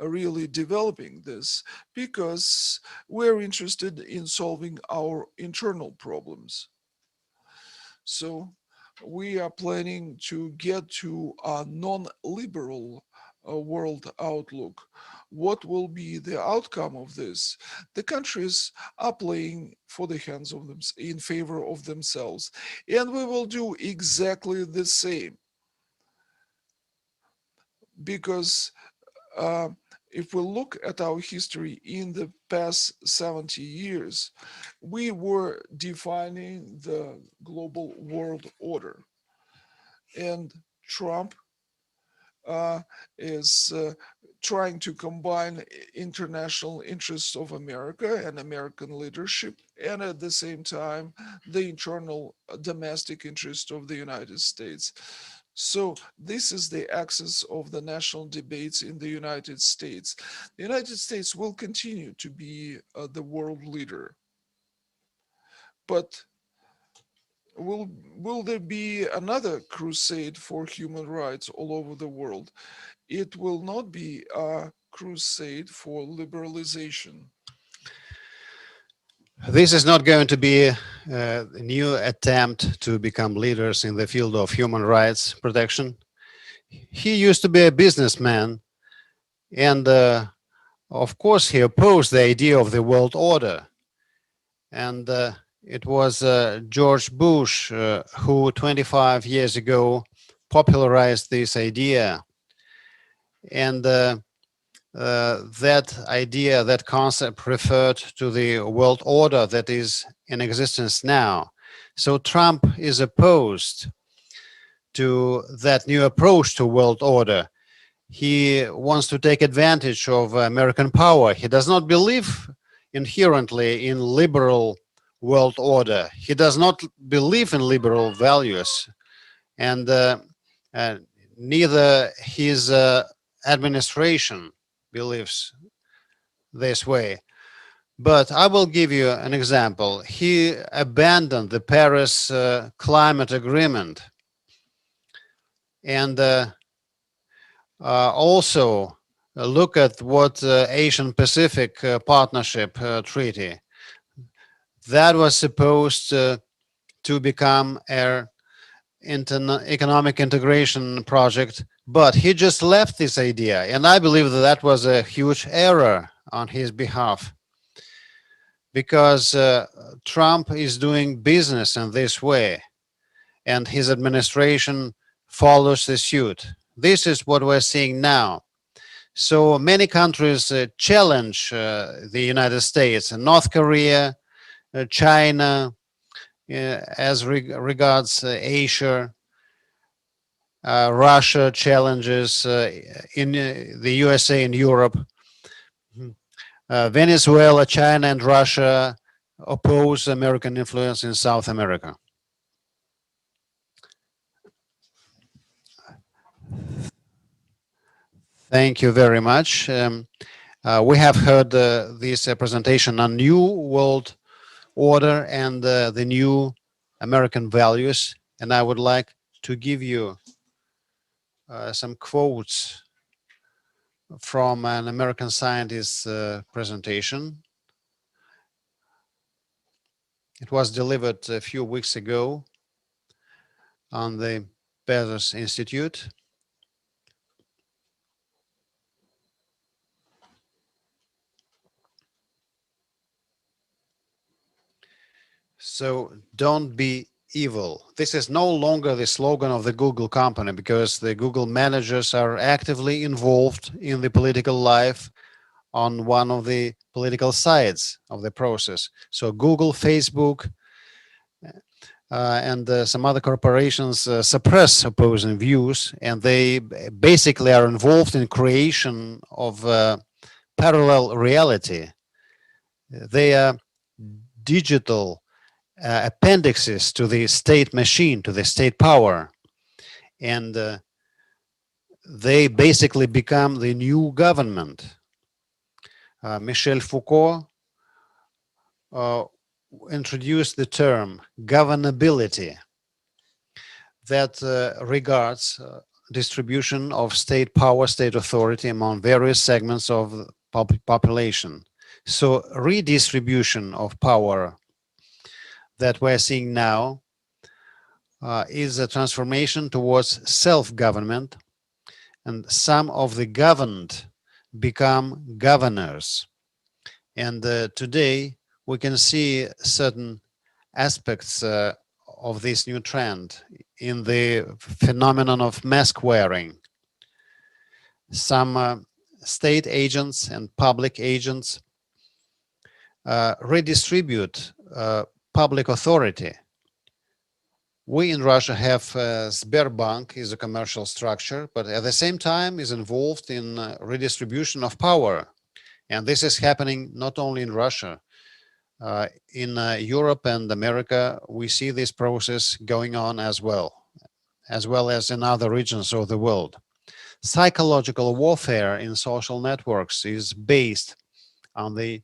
really developing this because we're interested in solving our internal problems. So we are planning to get to a non-liberal world outlook. What will be the outcome of this? The countries are playing for the hands of them in favor of themselves, and we will do exactly the same because uh, if we look at our history in the past 70 years, we were defining the global world order. And Trump uh, is trying to combine international interests of America and American leadership, and at the same time, the internal domestic interest of the United States. So this is the axis of the national debates in the United States. The United States will continue to be the world leader, but will there be another crusade for human rights all over the world? It will not be a crusade for liberalization. This is not going to be a new attempt to become leaders in the field of human rights protection. He used to be a businessman, and of course, he opposed the idea of the world order. And it was George Bush who, 25 years ago, popularized this idea. And that idea, that concept referred to the world order that is in existence now. So Trump is opposed to that new approach to world order. He wants to take advantage of American power. He does not believe inherently in liberal world order. He does not believe in liberal values, and uh, neither his administration believes this way. But I will give you an example. He abandoned the Paris climate agreement, and also look at what Asian Pacific Partnership Treaty that was supposed to become an economic integration project, but he just left this idea, and I believe that that was a huge error on his behalf because Trump is doing business in this way, and his administration follows the suit. This is what we're seeing now. So many countries challenge the United States, and North Korea, China, as regards Asia, Russia challenges in the USA and Europe. Venezuela, China, and Russia oppose American influence in South America. Thank you very much. We have heard this presentation on New World Order and the new American values, and I would like to give you some quotes from an American scientist's presentation. It was delivered a few weeks ago on the Bezos Institute. So don't be evil. This is no longer the slogan of the Google company because the Google managers are actively involved in the political life on one of the political sides of the process. So Google, Facebook, and some other corporations suppress opposing views, and they basically are involved in creation of parallel reality. They are digital appendixes to the state machine, to the state power, and they basically become the new government. Michel Foucault uh, introduced the term governability that regards distribution of state power, state authority among various segments of the population. So redistribution of power that we're seeing now is a transformation towards self-government, and some of the governed become governors. And today we can see certain aspects of this new trend in the phenomenon of mask wearing. Some state agents and public agents redistribute public authority. We in Russia have Sberbank is a commercial structure, but at the same time is involved in redistribution of power. And this is happening not only in Russia. In Europe and America, we see this process going on as well as in other regions of the world. Psychological warfare in social networks is based on the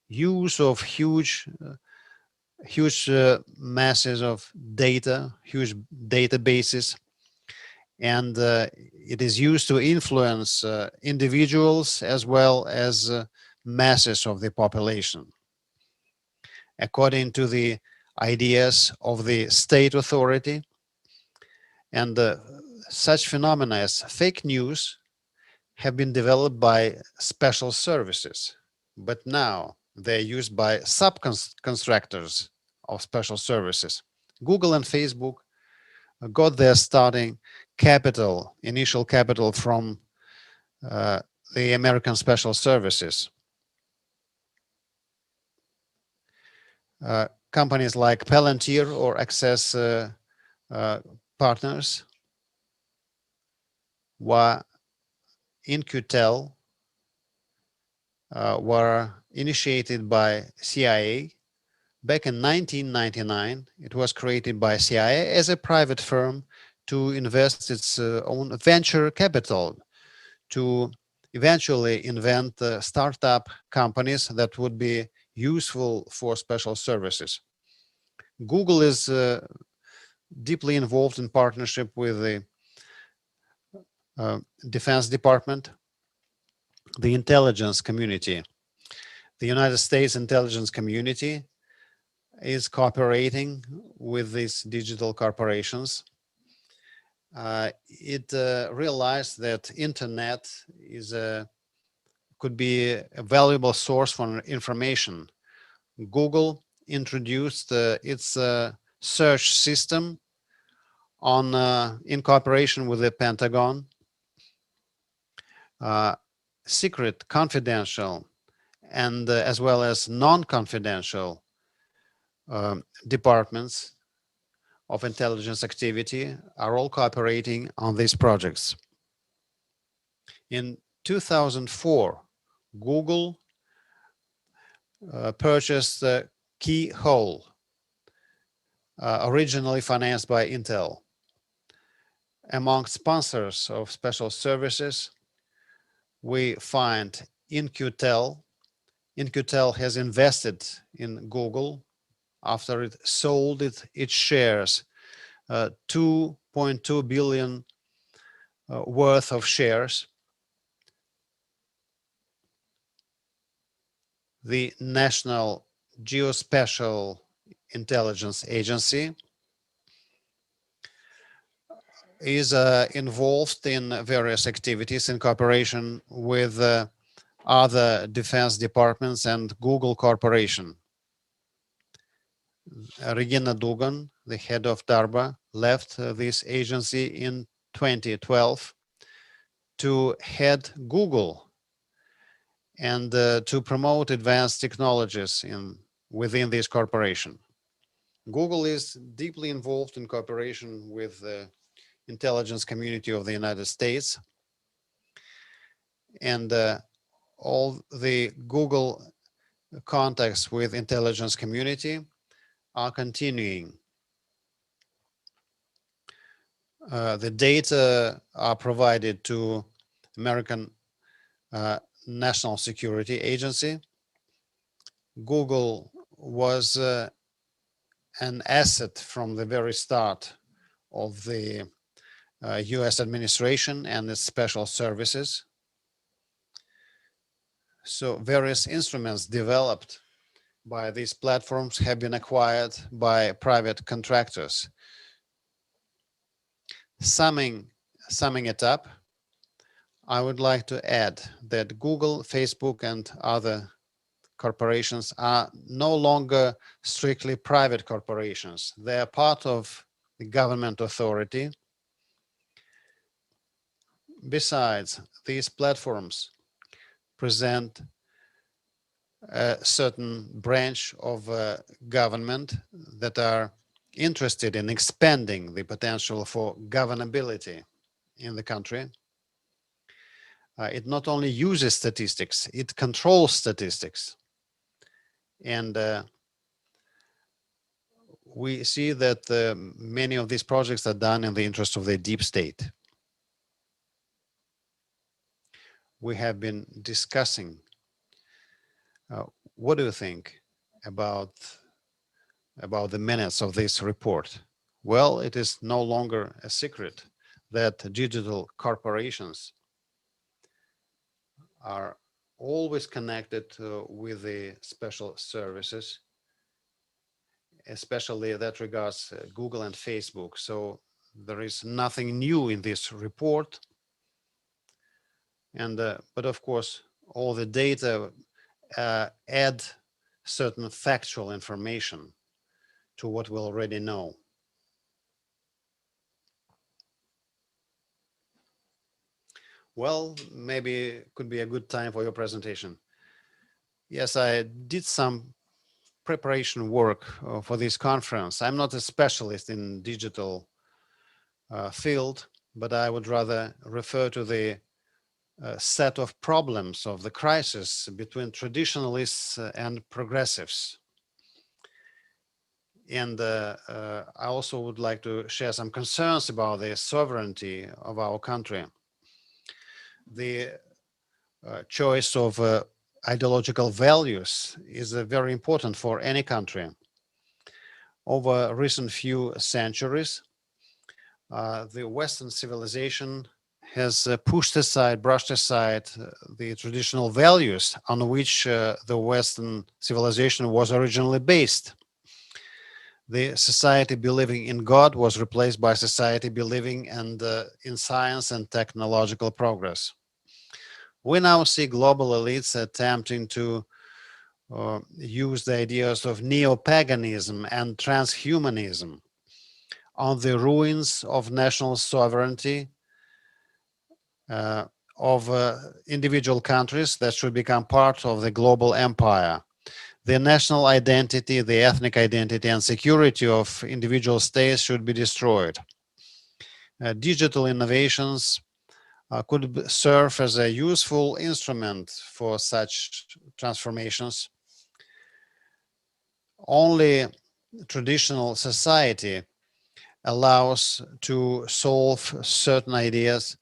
use of huge masses of data, huge databases, and it is used to influence individuals as well as masses of the population according to the ideas of the state authority. And such phenomena as fake news have been developed by special services, but now they're used by subcontractors of special services. Google and Facebook got their starting capital, initial capital from uh, the American special services. Companies like Palantir or Access Partners were In-Q-Tel were initiated by CIA. Back in 1999, it was created by CIA as a private firm to invest its own venture capital to eventually invent startup companies that would be useful for special services. Google is deeply involved in partnership with the Defense Department, the intelligence community. The United States intelligence community is cooperating with these digital corporations. It realized that internet is could be a valuable source for information. Google introduced its search system on in cooperation with the Pentagon. Secret, confidential, and as well as non-confidential departments of intelligence activity are all cooperating on these projects. In 2004, Google purchased Keyhole, originally financed by Intel. Among sponsors of special services, we find In-Q-Tel. In-Q-Tel has invested in Google after it sold its shares, 2.2 billion worth of shares. The National Geospatial Intelligence Agency is involved in various activities in cooperation with other defense departments and Google Corporation. Regina Dugan, the head of DARPA, left this agency in 2012 to head Google and to promote advanced technologies within this corporation. Google is deeply involved in cooperation with the intelligence community of the United States, and all the Google contacts with intelligence community are continuing. The data are provided to American national security agency. Google was an asset from the very start of the US administration and its special services. So various instruments developed by these platforms have been acquired by private contractors. Summing it up, I would like to add that Google, Facebook, and other corporations are no longer strictly private corporations. They are part of the government authority. Besides, these platforms present a certain branch of government that are interested in expanding the potential for governability in the country. It not only uses statistics, it controls statistics. And we see that many of these projects are done in the interest of the deep state. We have been discussing what do you think about the minutes of this report? Well, it is no longer a secret that digital corporations are always connected with the special services, especially that regards Google and Facebook. So there is nothing new in this report. And but of course, all the data add certain factual information to what we already know. Well, maybe it could be a good time for your presentation. Yes, I did some preparation work for this conference. I'm not a specialist in digital field, but I would rather refer to the set of problems of the crisis between traditionalists and progressives. And I also would like to share some concerns about the sovereignty of our country. The choice of ideological values is very important for any country. Over recent few centuries, the Western civilization has brushed aside the traditional values on which the Western civilization was originally based. The society believing in God was replaced by society believing in science and technological progress. We now see global elites attempting to use the ideas of neo-paganism and transhumanism on the ruins of national sovereignty of individual countries that should become part of the global empire. The national identity, the ethnic identity, and security of individual states should be destroyed. Digital innovations could serve as a useful instrument for such transformations. Only traditional society allows to solve certain ideas,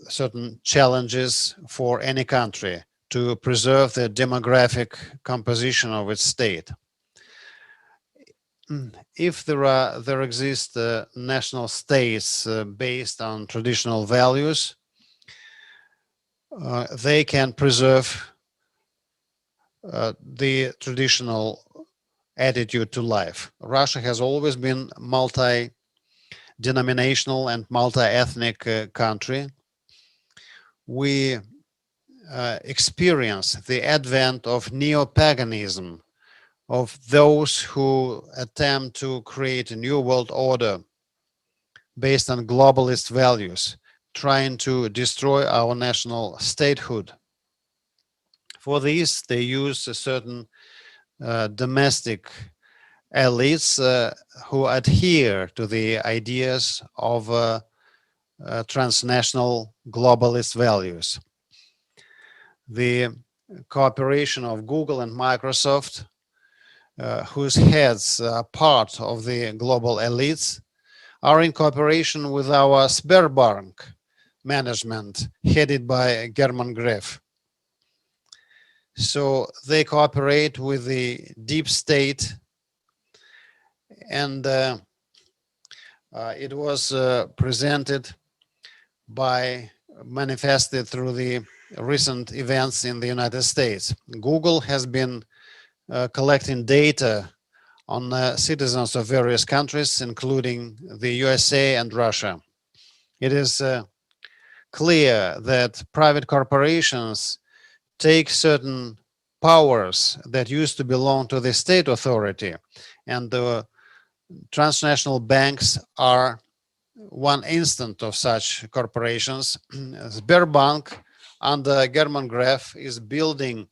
certain challenges for any country to preserve the demographic composition of its state. If there exist national states based on traditional values, they can preserve the traditional attitude to life. Russia has always been multi-denominational and multi-ethnic country. We experience the advent of neo-paganism, of those who attempt to create a new world order based on globalist values, trying to destroy our national statehood. For this, they use a certain domestic elites who adhere to the ideas of transnational globalist values. The cooperation of Google and Microsoft, whose heads are part of the global elites, are in cooperation with our Sberbank, management headed by German Gref. So they cooperate with the deep state, and it was presented by manifested through the recent events in the United States. Google has been collecting data on citizens of various countries, including the USA and Russia. It is clear that private corporations take certain powers that used to belong to the state authority, and the transnational banks are one instance of such corporations. Sberbank under German Gref is building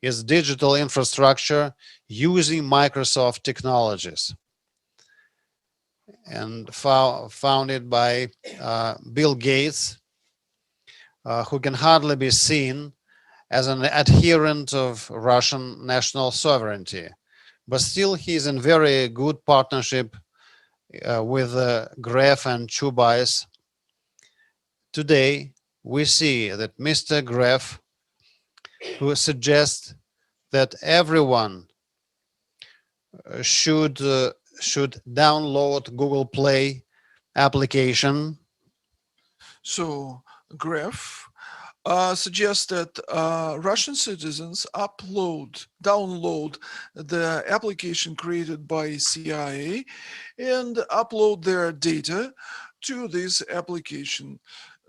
its digital infrastructure using Microsoft technologies, and founded by Bill Gates, who can hardly be seen as an adherent of Russian national sovereignty. But still, he's in very good partnership with Gref and Chubais. Today, we see that Mr. Gref, who suggests that everyone should download Google Play application. So Gref suggests that Russian citizens download the application created by CIA and upload their data to this application.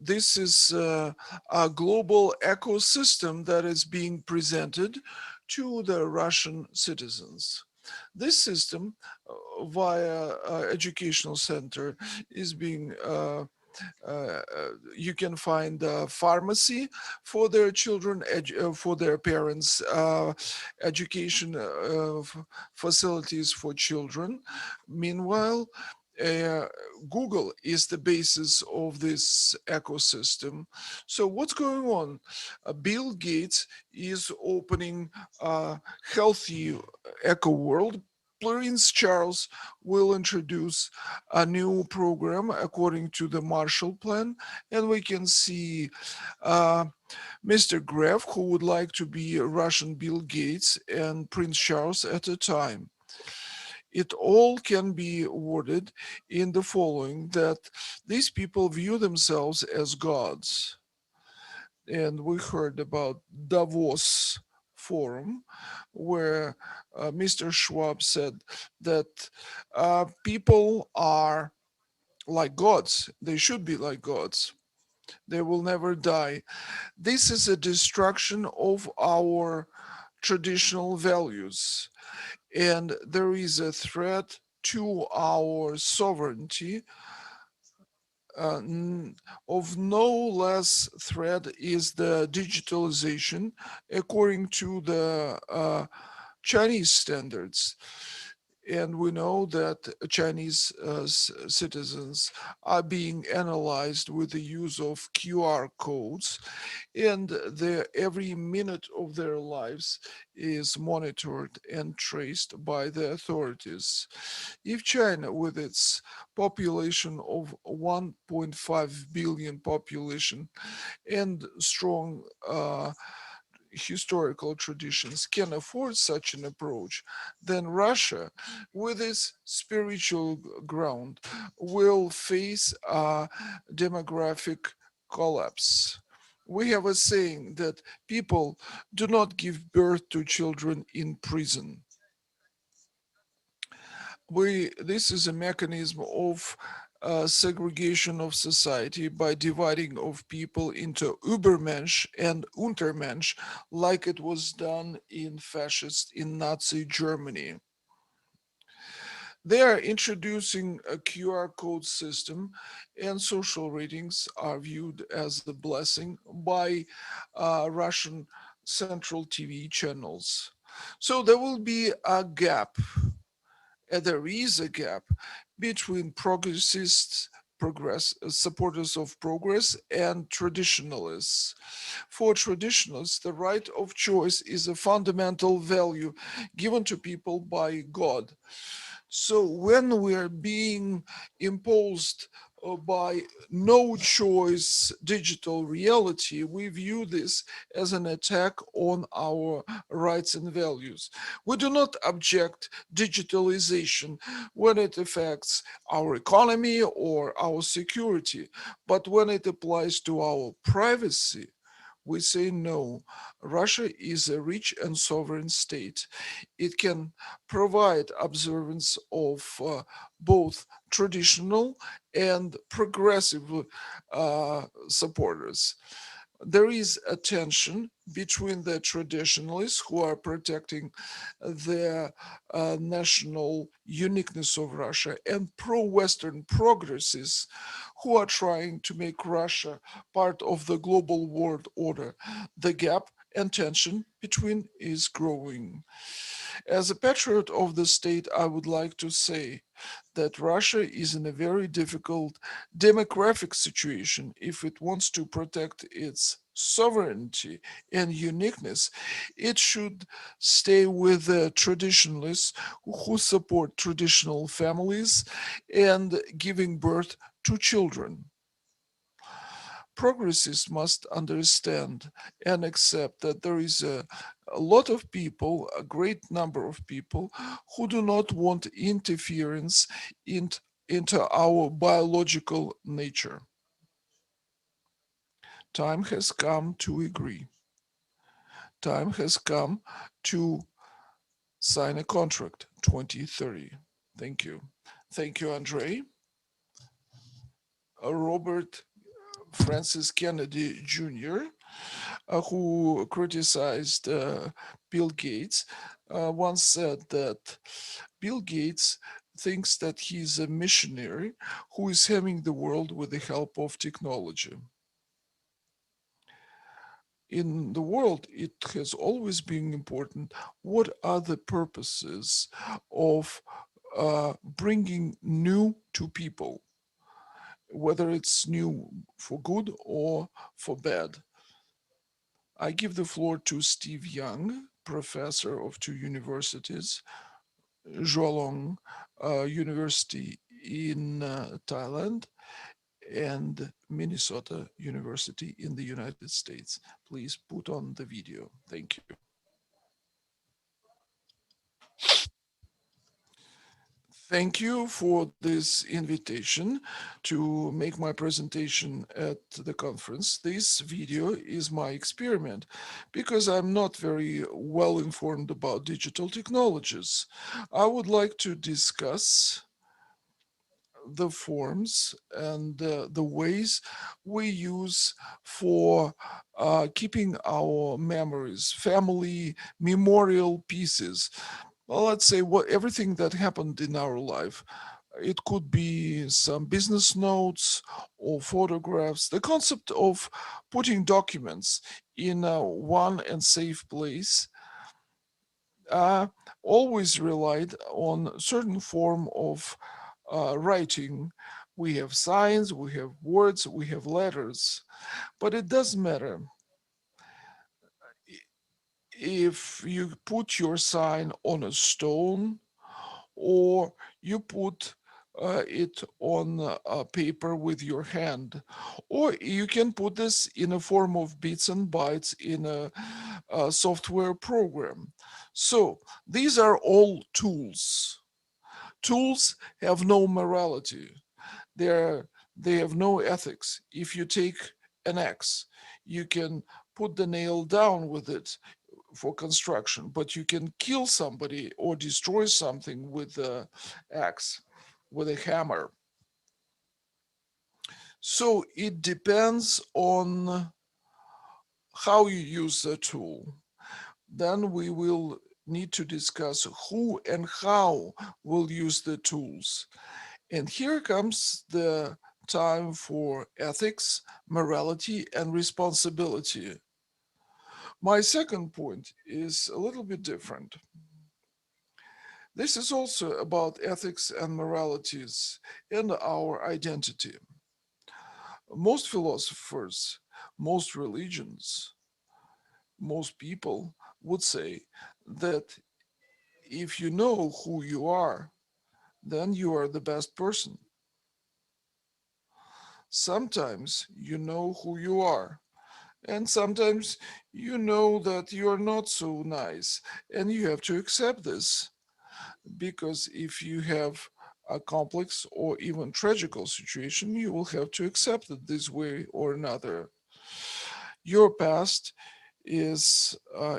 This is a global ecosystem that is being presented to the Russian citizens. This system via educational center is being you can find a pharmacy for their children, for their parents, education facilities for children. Meanwhile, uh, Google is the basis of this ecosystem. So what's going on? Bill Gates is opening a healthy eco world. Prince Charles will introduce a new program according to the Marshall Plan, and we can see uh, Mr. Gref, who would like to be a Russian Bill Gates and Prince Charles at a time. It all can be worded in the following, that these people view themselves as gods. And we heard about Davos Forum, where Mr. Schwab said that people are like gods. They should be like gods. They will never die. This is a destruction of our traditional values, and there is a threat to our sovereignty. Of no less threat is the digitalization according to the Chinese standards. And we know that Chinese citizens are being analyzed with the use of QR codes, and every minute of their lives is monitored and traced by the authorities. If China, with its population of 1.5 billion population and strong historical traditions, can afford such an approach, then Russia, with its spiritual ground, will face a demographic collapse. We have a saying that people do not give birth to children in prison. This is a mechanism of segregation of society by dividing of people into Übermensch and Untermensch, like it was done in Nazi Germany. They are introducing a QR code system, and social ratings are viewed as a blessing by Russian central TV channels. So there will be a gap, there is a gap between progressists, supporters of progress, and traditionalists. For traditionalists, the right of choice is a fundamental value given to people by God. So when we are being imposed by no choice digital reality, we view this as an attack on our rights and values. We do not object digitalization when it affects our economy or our security, but when it applies to our privacy, we say no. Russia is a rich and sovereign state. It can provide observance of both traditional and progressive supporters. There is a tension between the traditionalists who are protecting the national uniqueness of Russia and pro-Western progressists who are trying to make Russia part of the global world order. The gap and tension between is growing. As a patriot of the state, I would like to say that Russia is in a very difficult demographic situation. If it wants to protect its sovereignty and uniqueness, it should stay with the traditionalists who support traditional families and giving birth to children. Progressists must understand and accept that there is a lot of people, a great number of people, who do not want interference in, into our biological nature. Time has come to agree. Time has come to sign a contract 2030. Thank you. Thank you, Andre. Robert Francis Kennedy Jr., who criticized Bill Gates, once said that Bill Gates thinks that he's a missionary who is having the world with the help of technology. In the world, it has always been important what are the purposes of bringing new to people, whether it's new for good or for bad. I give the floor to Steve Young, professor of two universities, Chulalong University in Thailand and Minnesota University in the United States. Please put on the video. Thank you. Thank you for this invitation to make my presentation at the conference. This video is my experiment because I'm not very well informed about digital technologies. I would like to discuss the forms and the ways we use for keeping our memories, family memorial pieces. Well, let's say what everything that happened in our life. It could be some business notes or photographs. The concept of putting documents in one and safe place always relied on certain form of writing. We have signs, we have words, we have letters, but it doesn't matter if you put your sign on a stone or you put it on a paper with your hand, or you can put this in a form of bits and bytes in a software program. So these are all tools. Tools have no morality. They're, they have no ethics. If you take an axe, you can put the nail down with it for construction, but you can kill somebody or destroy something with the axe, with a hammer. So it depends on how you use the tool. Then we will need to discuss who and how will use the tools. And here comes the time for ethics, morality, and responsibility. My second point is a little bit different. This is also about ethics and moralities and our identity. Most philosophers, most religions, most people would say that if you know who you are, then you are the best person. Sometimes you know who you are, and sometimes you know that you are not so nice, and you have to accept this. Because if you have a complex or even tragical situation, you will have to accept it this way or another. Your past is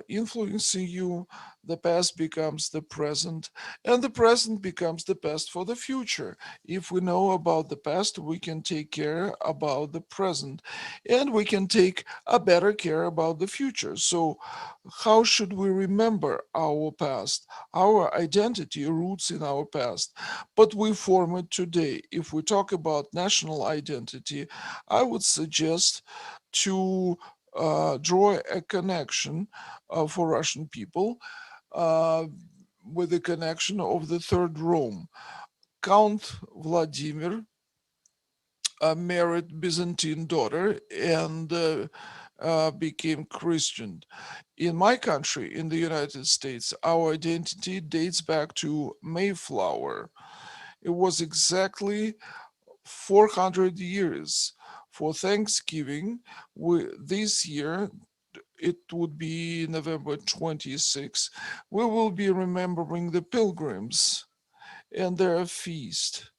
influencing you, the past becomes the present, and the present becomes the best for the future. If we know about the past, we can take care about the present, and we can take a better care about the future. So, how should we remember our past? Our identity roots in our past, but we form it today. If we talk about national identity, I would suggest to draw a connection for Russian people uh, with the connection of the Third Rome. Count Vladimir married Byzantine daughter and became Christian. In my country, in the United States, our identity dates back to Mayflower. It was exactly 400 years. For Thanksgiving, this year, it would be November 26th, we will be remembering the pilgrims and their feast.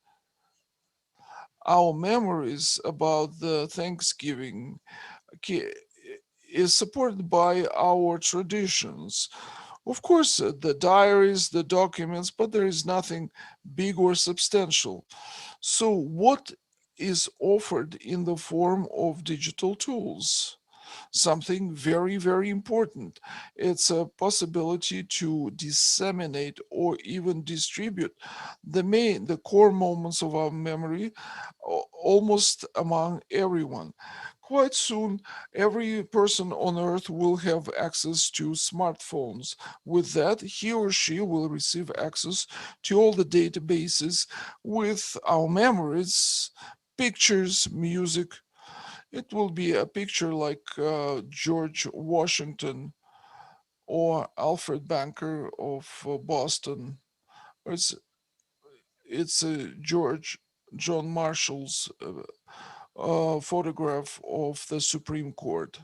Our memories about the Thanksgiving is supported by our traditions. Of course, the diaries, the documents, but there is nothing big or substantial. So, what is offered in the form of digital tools? Something very, very important. It's a possibility to disseminate or even distribute the core moments of our memory almost among everyone. Quite soon, every person on earth will have access to smartphones. With that, he or she will receive access to all the databases with our memories, pictures, music. It will be a picture like George Washington or Alfred Banker of Boston. It's George John Marshall's photograph of the Supreme Court.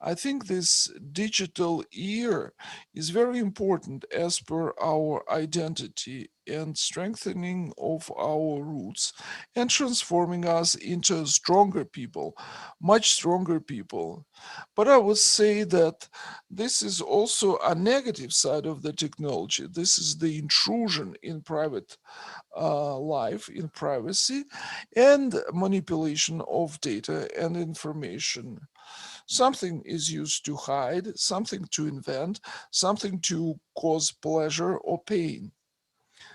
I think this digital ear is very important as per our identity and strengthening of our roots and transforming us into stronger people, much stronger people. But I would say that this is also a negative side of the technology. This is the intrusion in private life, in privacy, and manipulation of data and information. Something is used to hide, something to invent, something to cause pleasure or pain.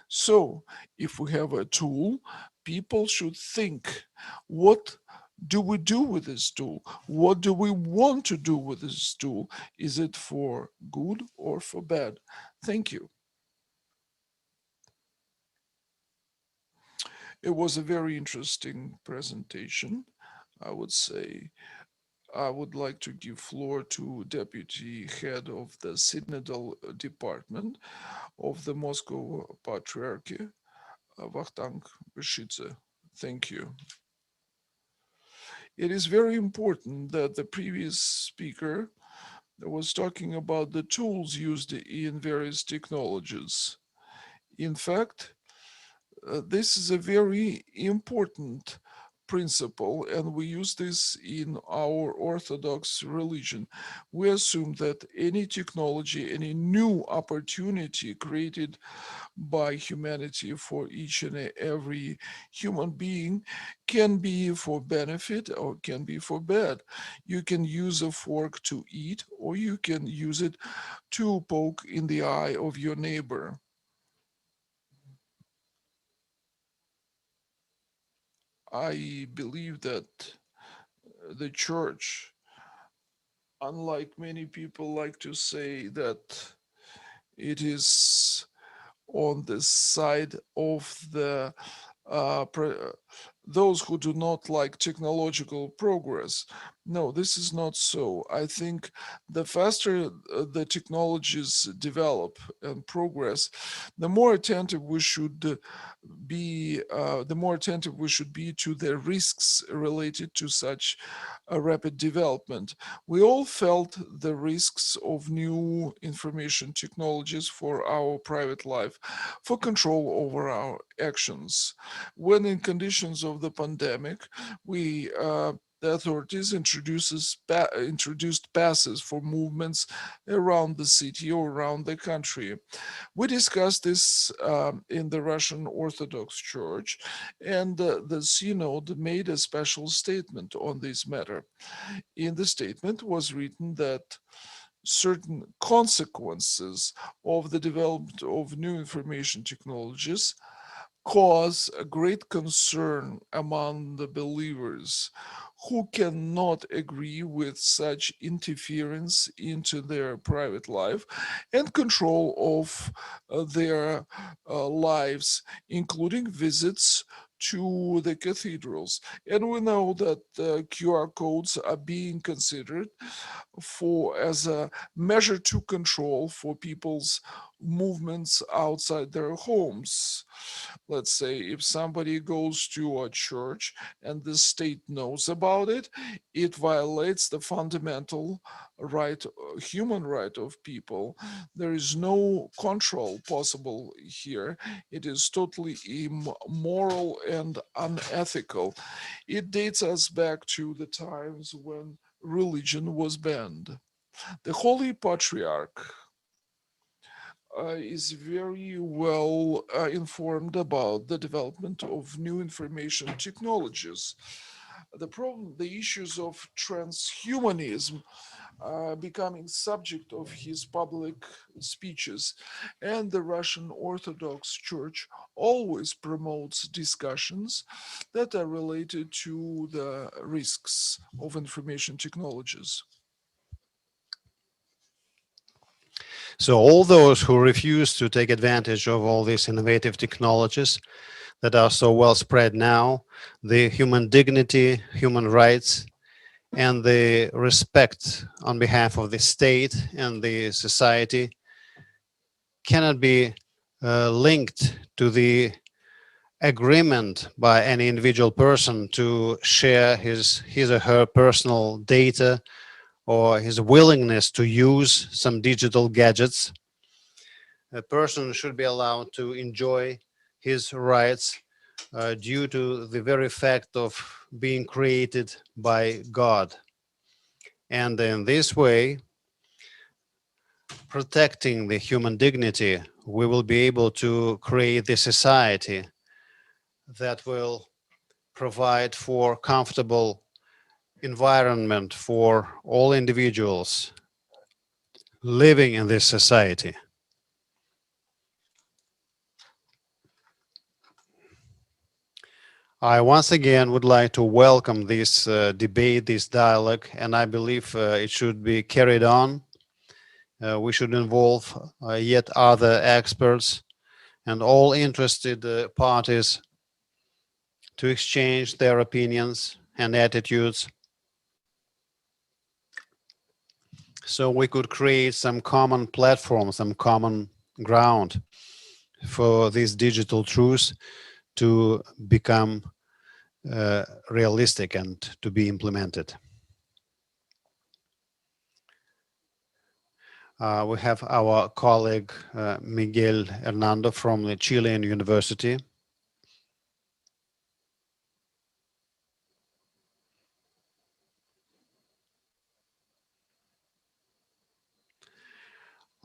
So, if we have a tool, people should think, what do we do with this tool? What do we want to do with this tool? Is it for good or for bad? Thank you. It was a very interesting presentation, I would say. I would like to give floor to Deputy Head of the Synodal Department of the Moscow Patriarchy, Vachtank Beshidze. Thank you. It is very important that the previous speaker was talking about the tools used in various technologies. In fact, this is a very important principle, and we use this in our Orthodox religion. We assume that any technology, any new opportunity created by humanity for each and every human being can be for benefit or can be for bad. You can use a fork to eat, or you can use it to poke in the eye of your neighbor. I believe that the church, unlike many people like to say that it is on the side of the those who do not like technological progress. No, this is not so. I think the faster the technologies develop and progress, the more attentive we should the more attentive we should be to the risks related to such a rapid development. We all felt the risks of new information technologies for our private life, for control over our actions. When in conditions of the pandemic, we the authorities introduced passes for movements around the city or around the country. We discussed this in the Russian Orthodox Church, and the Synod made a special statement on this matter. In the statement was written that certain consequences of the development of new information technologies cause a great concern among the believers who cannot agree with such interference into their private life and control of their lives, including visits to the cathedrals. And we know that QR codes are being considered for as a measure to control for people's movements outside their homes. Let's say if somebody goes to a church and the state knows about it, it violates the fundamental right, human right of people. There is no control possible here. It is totally immoral and unethical. It dates us back to the times when religion was banned. The Holy Patriarch is very well informed about the development of new information technologies. The issues of transhumanism are becoming subject of his public speeches, and the Russian Orthodox Church always promotes discussions that are related to the risks of information technologies. So all those who refuse to take advantage of all these innovative technologies that are so well spread now, the human dignity, human rights, and the respect on behalf of the state and the society cannot be linked to the agreement by any individual person to share his or her personal data or his willingness to use some digital gadgets. A person should be allowed to enjoy his rights due to the very fact of being created by God. And in this way, protecting the human dignity, we will be able to create a society that will provide for comfortable environment for all individuals living in this society. I once again would like to welcome this debate, this dialogue, and I believe it should be carried on. We should involve yet other experts and all interested parties to exchange their opinions and attitudes so we could create some common platform, some common ground for this digital truth to become realistic and to be implemented. We have our colleague Miguel Hernando from the Chilean University.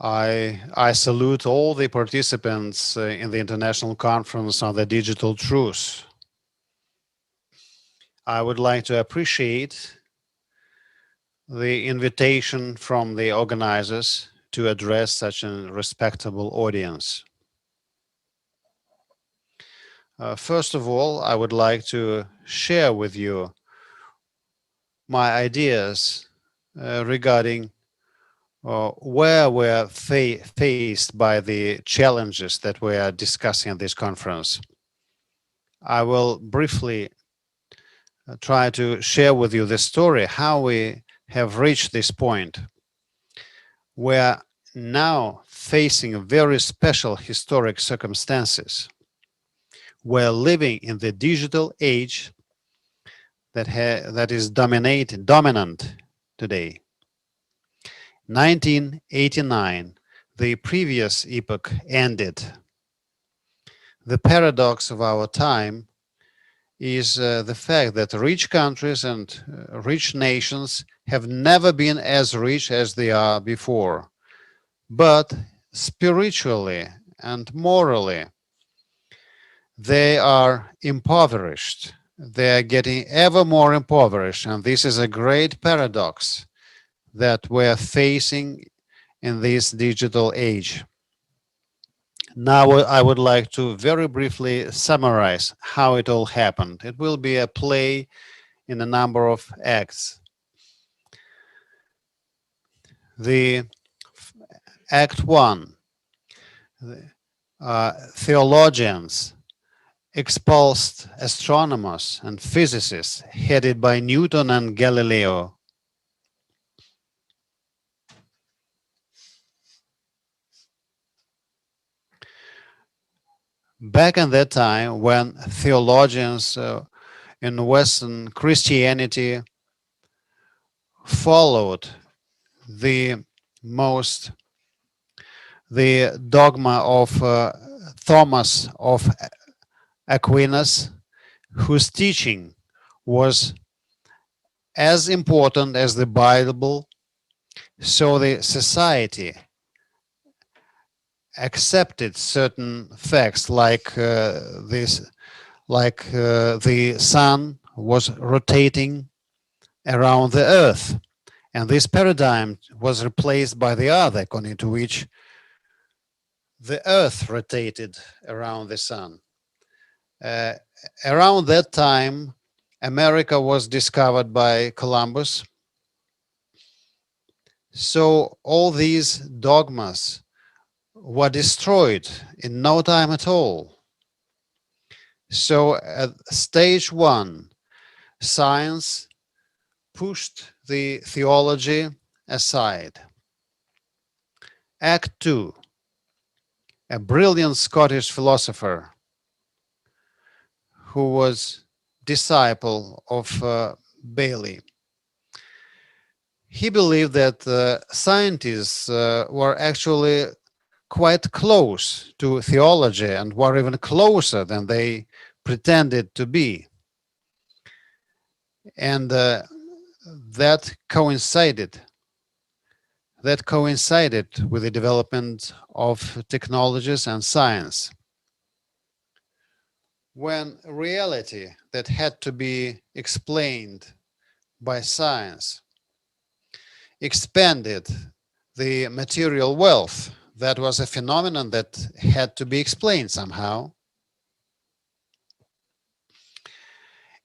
I salute all the participants in the International Conference on the Digital Truth. I would like to appreciate the invitation from the organizers to address such a respectable audience. First of all, I would like to share with you my ideas regarding where we're faced by the challenges that we are discussing at this conference. I will briefly try to share with you the story how we have reached this point. We're now facing very special historic circumstances. We're living in the digital age that is dominant today. 1989, the previous epoch ended. The paradox of our time is the fact that rich countries and rich nations have never been as rich as they are before. But spiritually and morally, they are impoverished. They are getting ever more impoverished. And this is a great paradox that we're facing in this digital age. Now, I would like to very briefly summarize how it all happened. It will be a play in a number of acts. The Act 1, theologians expulsed astronomers and physicists headed by Newton and Galileo. Back in that time when theologians in Western Christianity followed the most the dogma of Thomas of Aquinas, whose teaching was as important as the Bible, so the society accepted certain facts like the sun was rotating around the earth, and this paradigm was replaced by the other, according to which the earth rotated around the sun. Uh, Around that time, America was discovered by Columbus. So all these dogmas were destroyed in no time at all. So at stage one, science pushed the theology aside. Act two, a brilliant Scottish philosopher who was disciple of Bailey. He believed that scientists were actually quite close to theology and were even closer than they pretended to be. And that coincided with the development of technologies and science. When reality that had to be explained by science expanded the material wealth, that was a phenomenon that had to be explained somehow.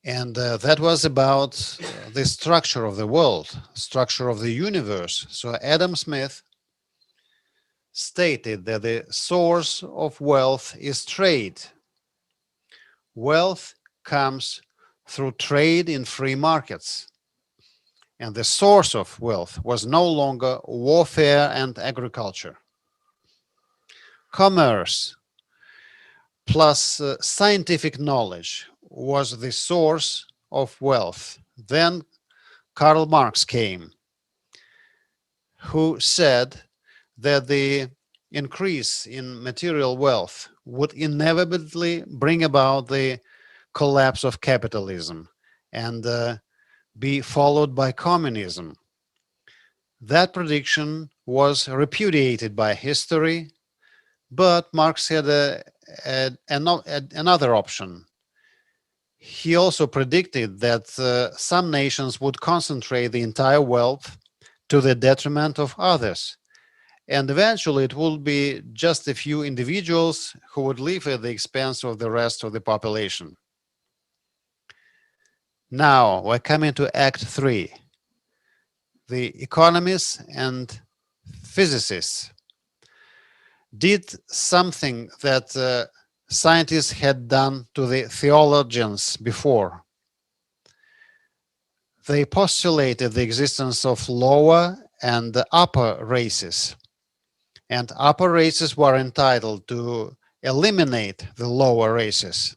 And that was about the structure of the world, structure of the universe. So Adam Smith stated that the source of wealth is trade. Wealth comes through trade in free markets. And the source of wealth was no longer warfare and agriculture. Commerce plus scientific knowledge was the source of wealth. Then Karl Marx came, who said that the increase in material wealth would inevitably bring about the collapse of capitalism and be followed by communism. That prediction was repudiated by history, but Marx had another option. He also predicted that some nations would concentrate the entire wealth to the detriment of others. And eventually it would be just a few individuals who would live at the expense of the rest of the population. Now we're coming to Act 3. The economists and physicists did something that scientists had done to the theologians before. They postulated the existence of lower and upper races, and upper races were entitled to eliminate the lower races.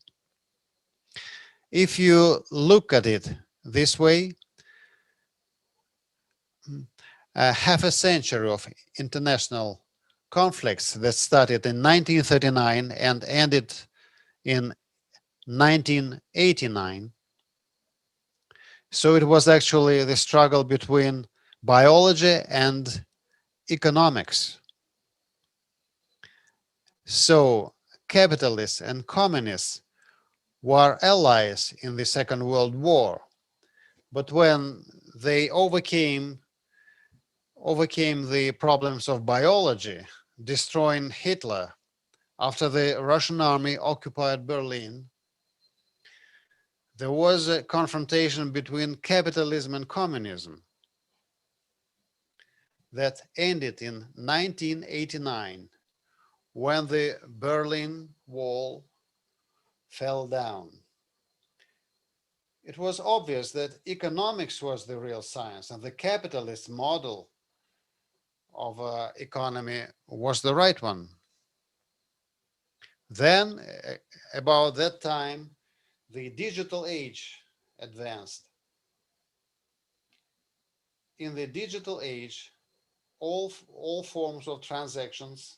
If you look at it this way, half a century of international conflicts that started in 1939 and ended in 1989. So it was actually the struggle between biology and economics. So capitalists and communists were allies in the Second World War. But when they overcame the problems of biology, destroying Hitler after the Russian army occupied Berlin, there was a confrontation between capitalism and communism that ended in 1989 when the Berlin Wall fell down. It was obvious that economics was the real science and the capitalist model of economy was the right one. Then, about that time, the digital age advanced. In the digital age, all forms of transactions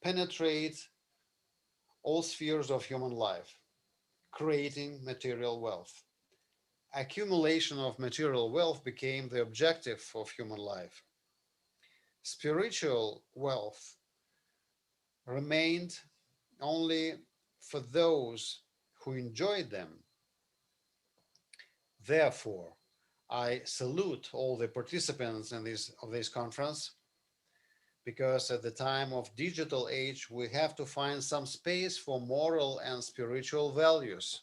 penetrate all spheres of human life, creating material wealth. Accumulation of material wealth became the objective of human life. Spiritual wealth remained only for those who enjoyed them. Therefore, I salute all the participants in this conference, because at the time of digital age, we have to find some space for moral and spiritual values.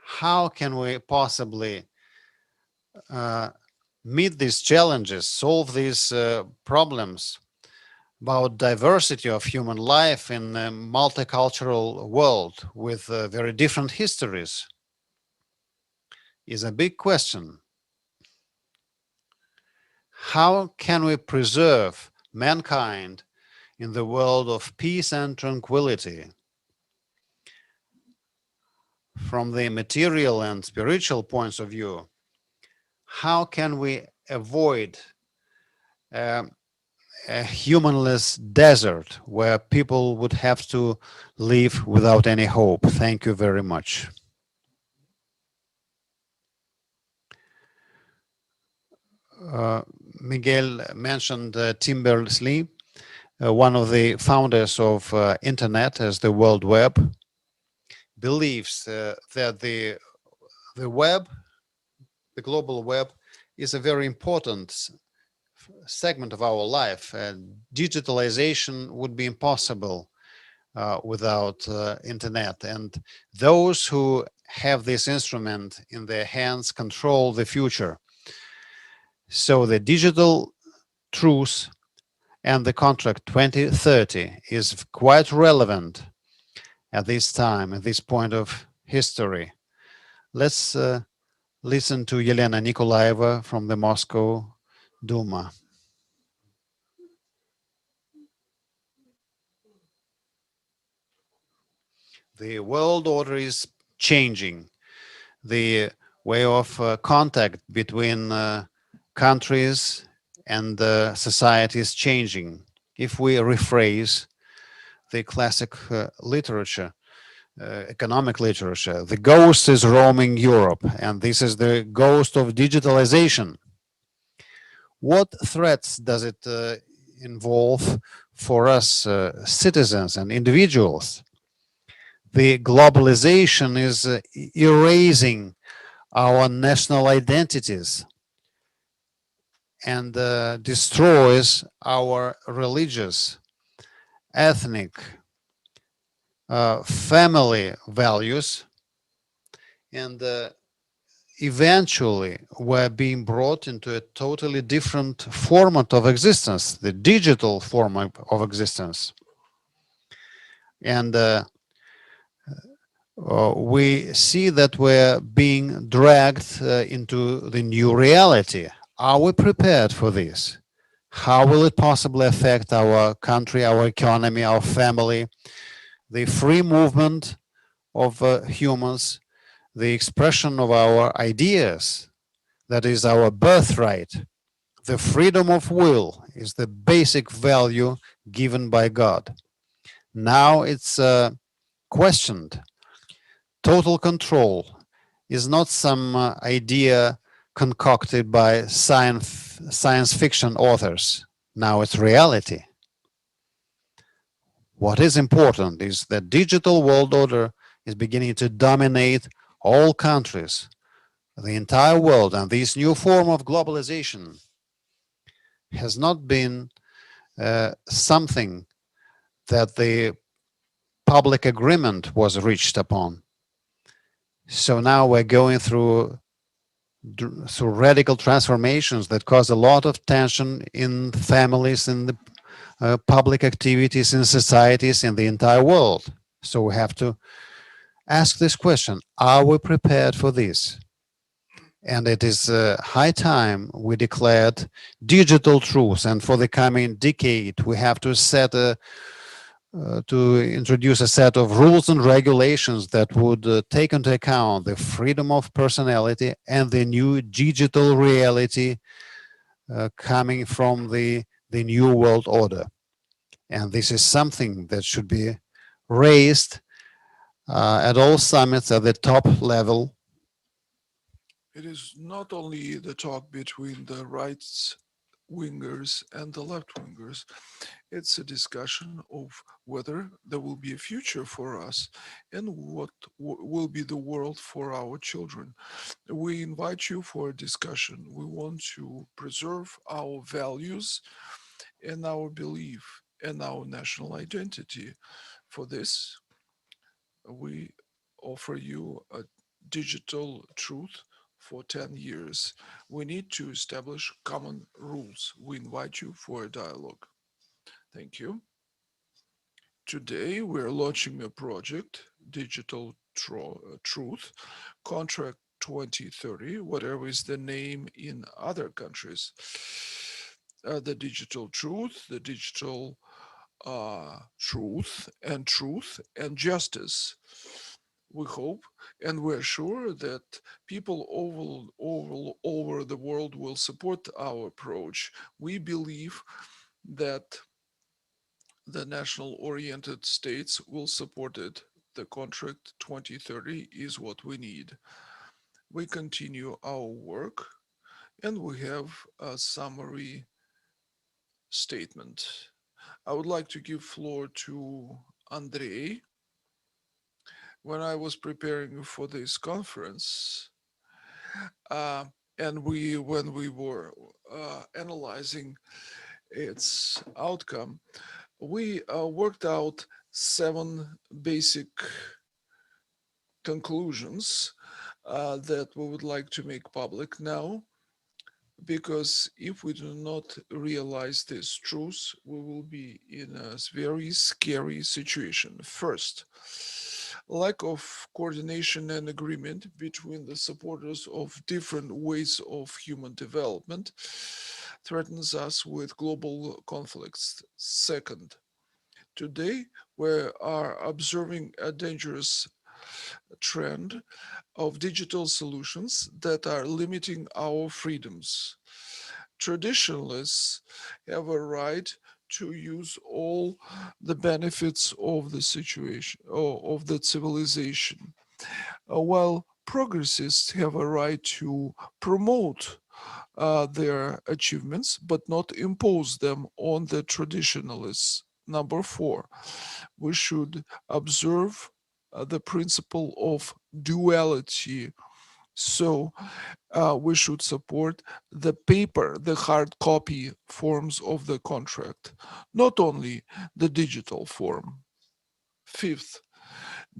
How can we possibly meet these challenges, solve these problems about diversity of human life in a multicultural world with very different histories? Is a big question. How can we preserve mankind in the world of peace and tranquility? From the material and spiritual points of view, how can we avoid a humanless desert where people would have to live without any hope? Thank you very much. Miguel mentioned Tim Berners-Lee, one of the founders of Internet as the World Web, believes that the web, the global web, is a very important segment of our life. Digitalization would be impossible without internet, and those who have this instrument in their hands control the future. So the digital truce and the contract 2030 is quite relevant at this time, at this point of history. Let's listen to Yelena Nikolaeva from the Moscow Duma. The world order is changing. The way of contact between countries and society is changing. If we rephrase the classic literature, economic literature, the ghost is roaming Europe, and this is the ghost of digitalization. What threats does it involve for us citizens and individuals? The globalization is erasing our national identities and destroys our religious, ethnic, family values, and eventually we're being brought into a totally different format of existence, the digital form of existence. And we see that we're being dragged into the new reality. Are we prepared for this? How will it possibly affect our country, our economy, our family, the free movement of humans, the expression of our ideas, that is our birthright? The freedom of will is the basic value given by God. Now it's questioned. Total control is not some idea concocted by science fiction authors. Now it's reality. What is important is that digital world order is beginning to dominate all countries, the entire world, and this new form of globalization has not been something that the public agreement was reached upon. So now we're going through radical transformations that cause a lot of tension in families, in the public activities, in societies, in the entire world. So we have to ask this question: are we prepared for this? And it is high time we declared digital truth. And for the coming decade, we have to introduce a set of rules and regulations that would take into account the freedom of personality and the new digital reality coming from the new world order. And this is something that should be raised at all summits at the top level. It is not only the talk between the right wingers and the left wingers, it's a discussion of whether there will be a future for us and what will be the world for our children. We invite you for a discussion. We want to preserve our values and our belief and our national identity. For this, we offer you a digital truth for 10 years. We need to establish common rules. We invite you for a dialogue. Thank you. Today, we're launching a project, Truth, Contract 2030, whatever is the name in other countries. The digital truth, the digital truth and justice. We hope and we're sure that people over the world will support our approach. We believe that the national oriented states will support it. The contract 2030 is what we need. We continue our work and we have a summary statement. I would like to give floor to Andrei. When I was preparing for this conference, uh, and when we were analyzing its outcome, we worked out 7 basic conclusions that we would like to make public now, because if we do not realize this truth, we will be in a very scary situation. First, lack of coordination and agreement between the supporters of different ways of human development threatens us with global conflicts. Second, today we are observing a dangerous trend of digital solutions that are limiting our freedoms. Traditionalists have a right to use all the benefits of the situation of the civilization, while progressists have a right to promote their achievements but not impose them on the traditionalists. Number 4, we should observe the principle of duality. So we should support the paper, the hard copy forms of the contract, not only the digital form. Fifth,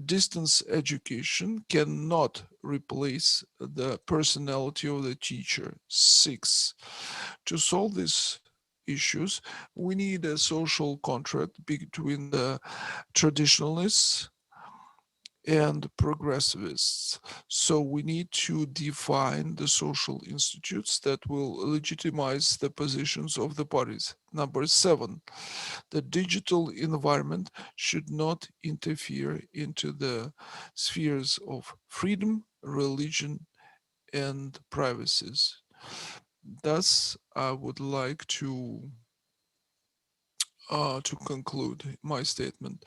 distance education cannot replace the personality of the teacher. Six, to solve this issues. We need a social contract between the traditionalists and progressivists. So we need to define the social institutes that will legitimize the positions of the parties. Number seven, the digital environment should not interfere into the spheres of freedom, religion, and privacies. Thus, I would like to conclude my statement.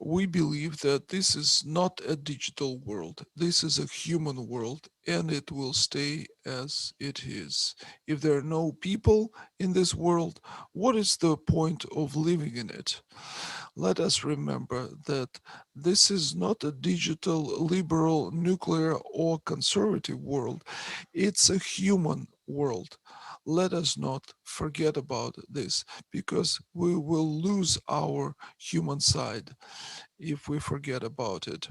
We believe that this is not a digital world. This is a human world, and it will stay as it is. If there are no people in this world, what is the point of living in it? Let us remember that this is not a digital, liberal, nuclear, or conservative world. It's a human world. Let us not forget about this because we will lose our human side if we forget about it.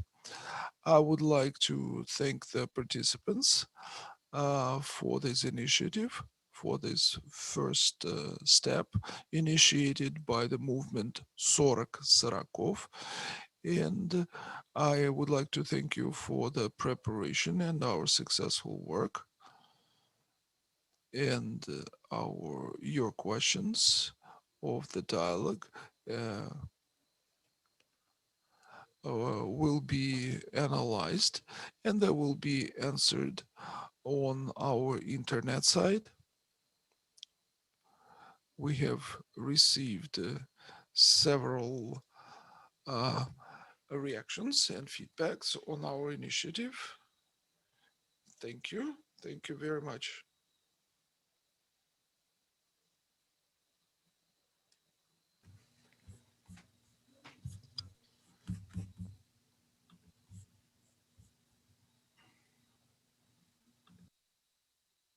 I would like to thank the participants for this initiative, for this first step initiated by the movement Sorok Sarakov. And I would like to thank you for the preparation and our successful work and our your questions of the dialogue uh, will be analyzed and they will be answered on our internet site. We have received several uh, reactions and feedbacks on our initiative. Thank you. Thank you very much.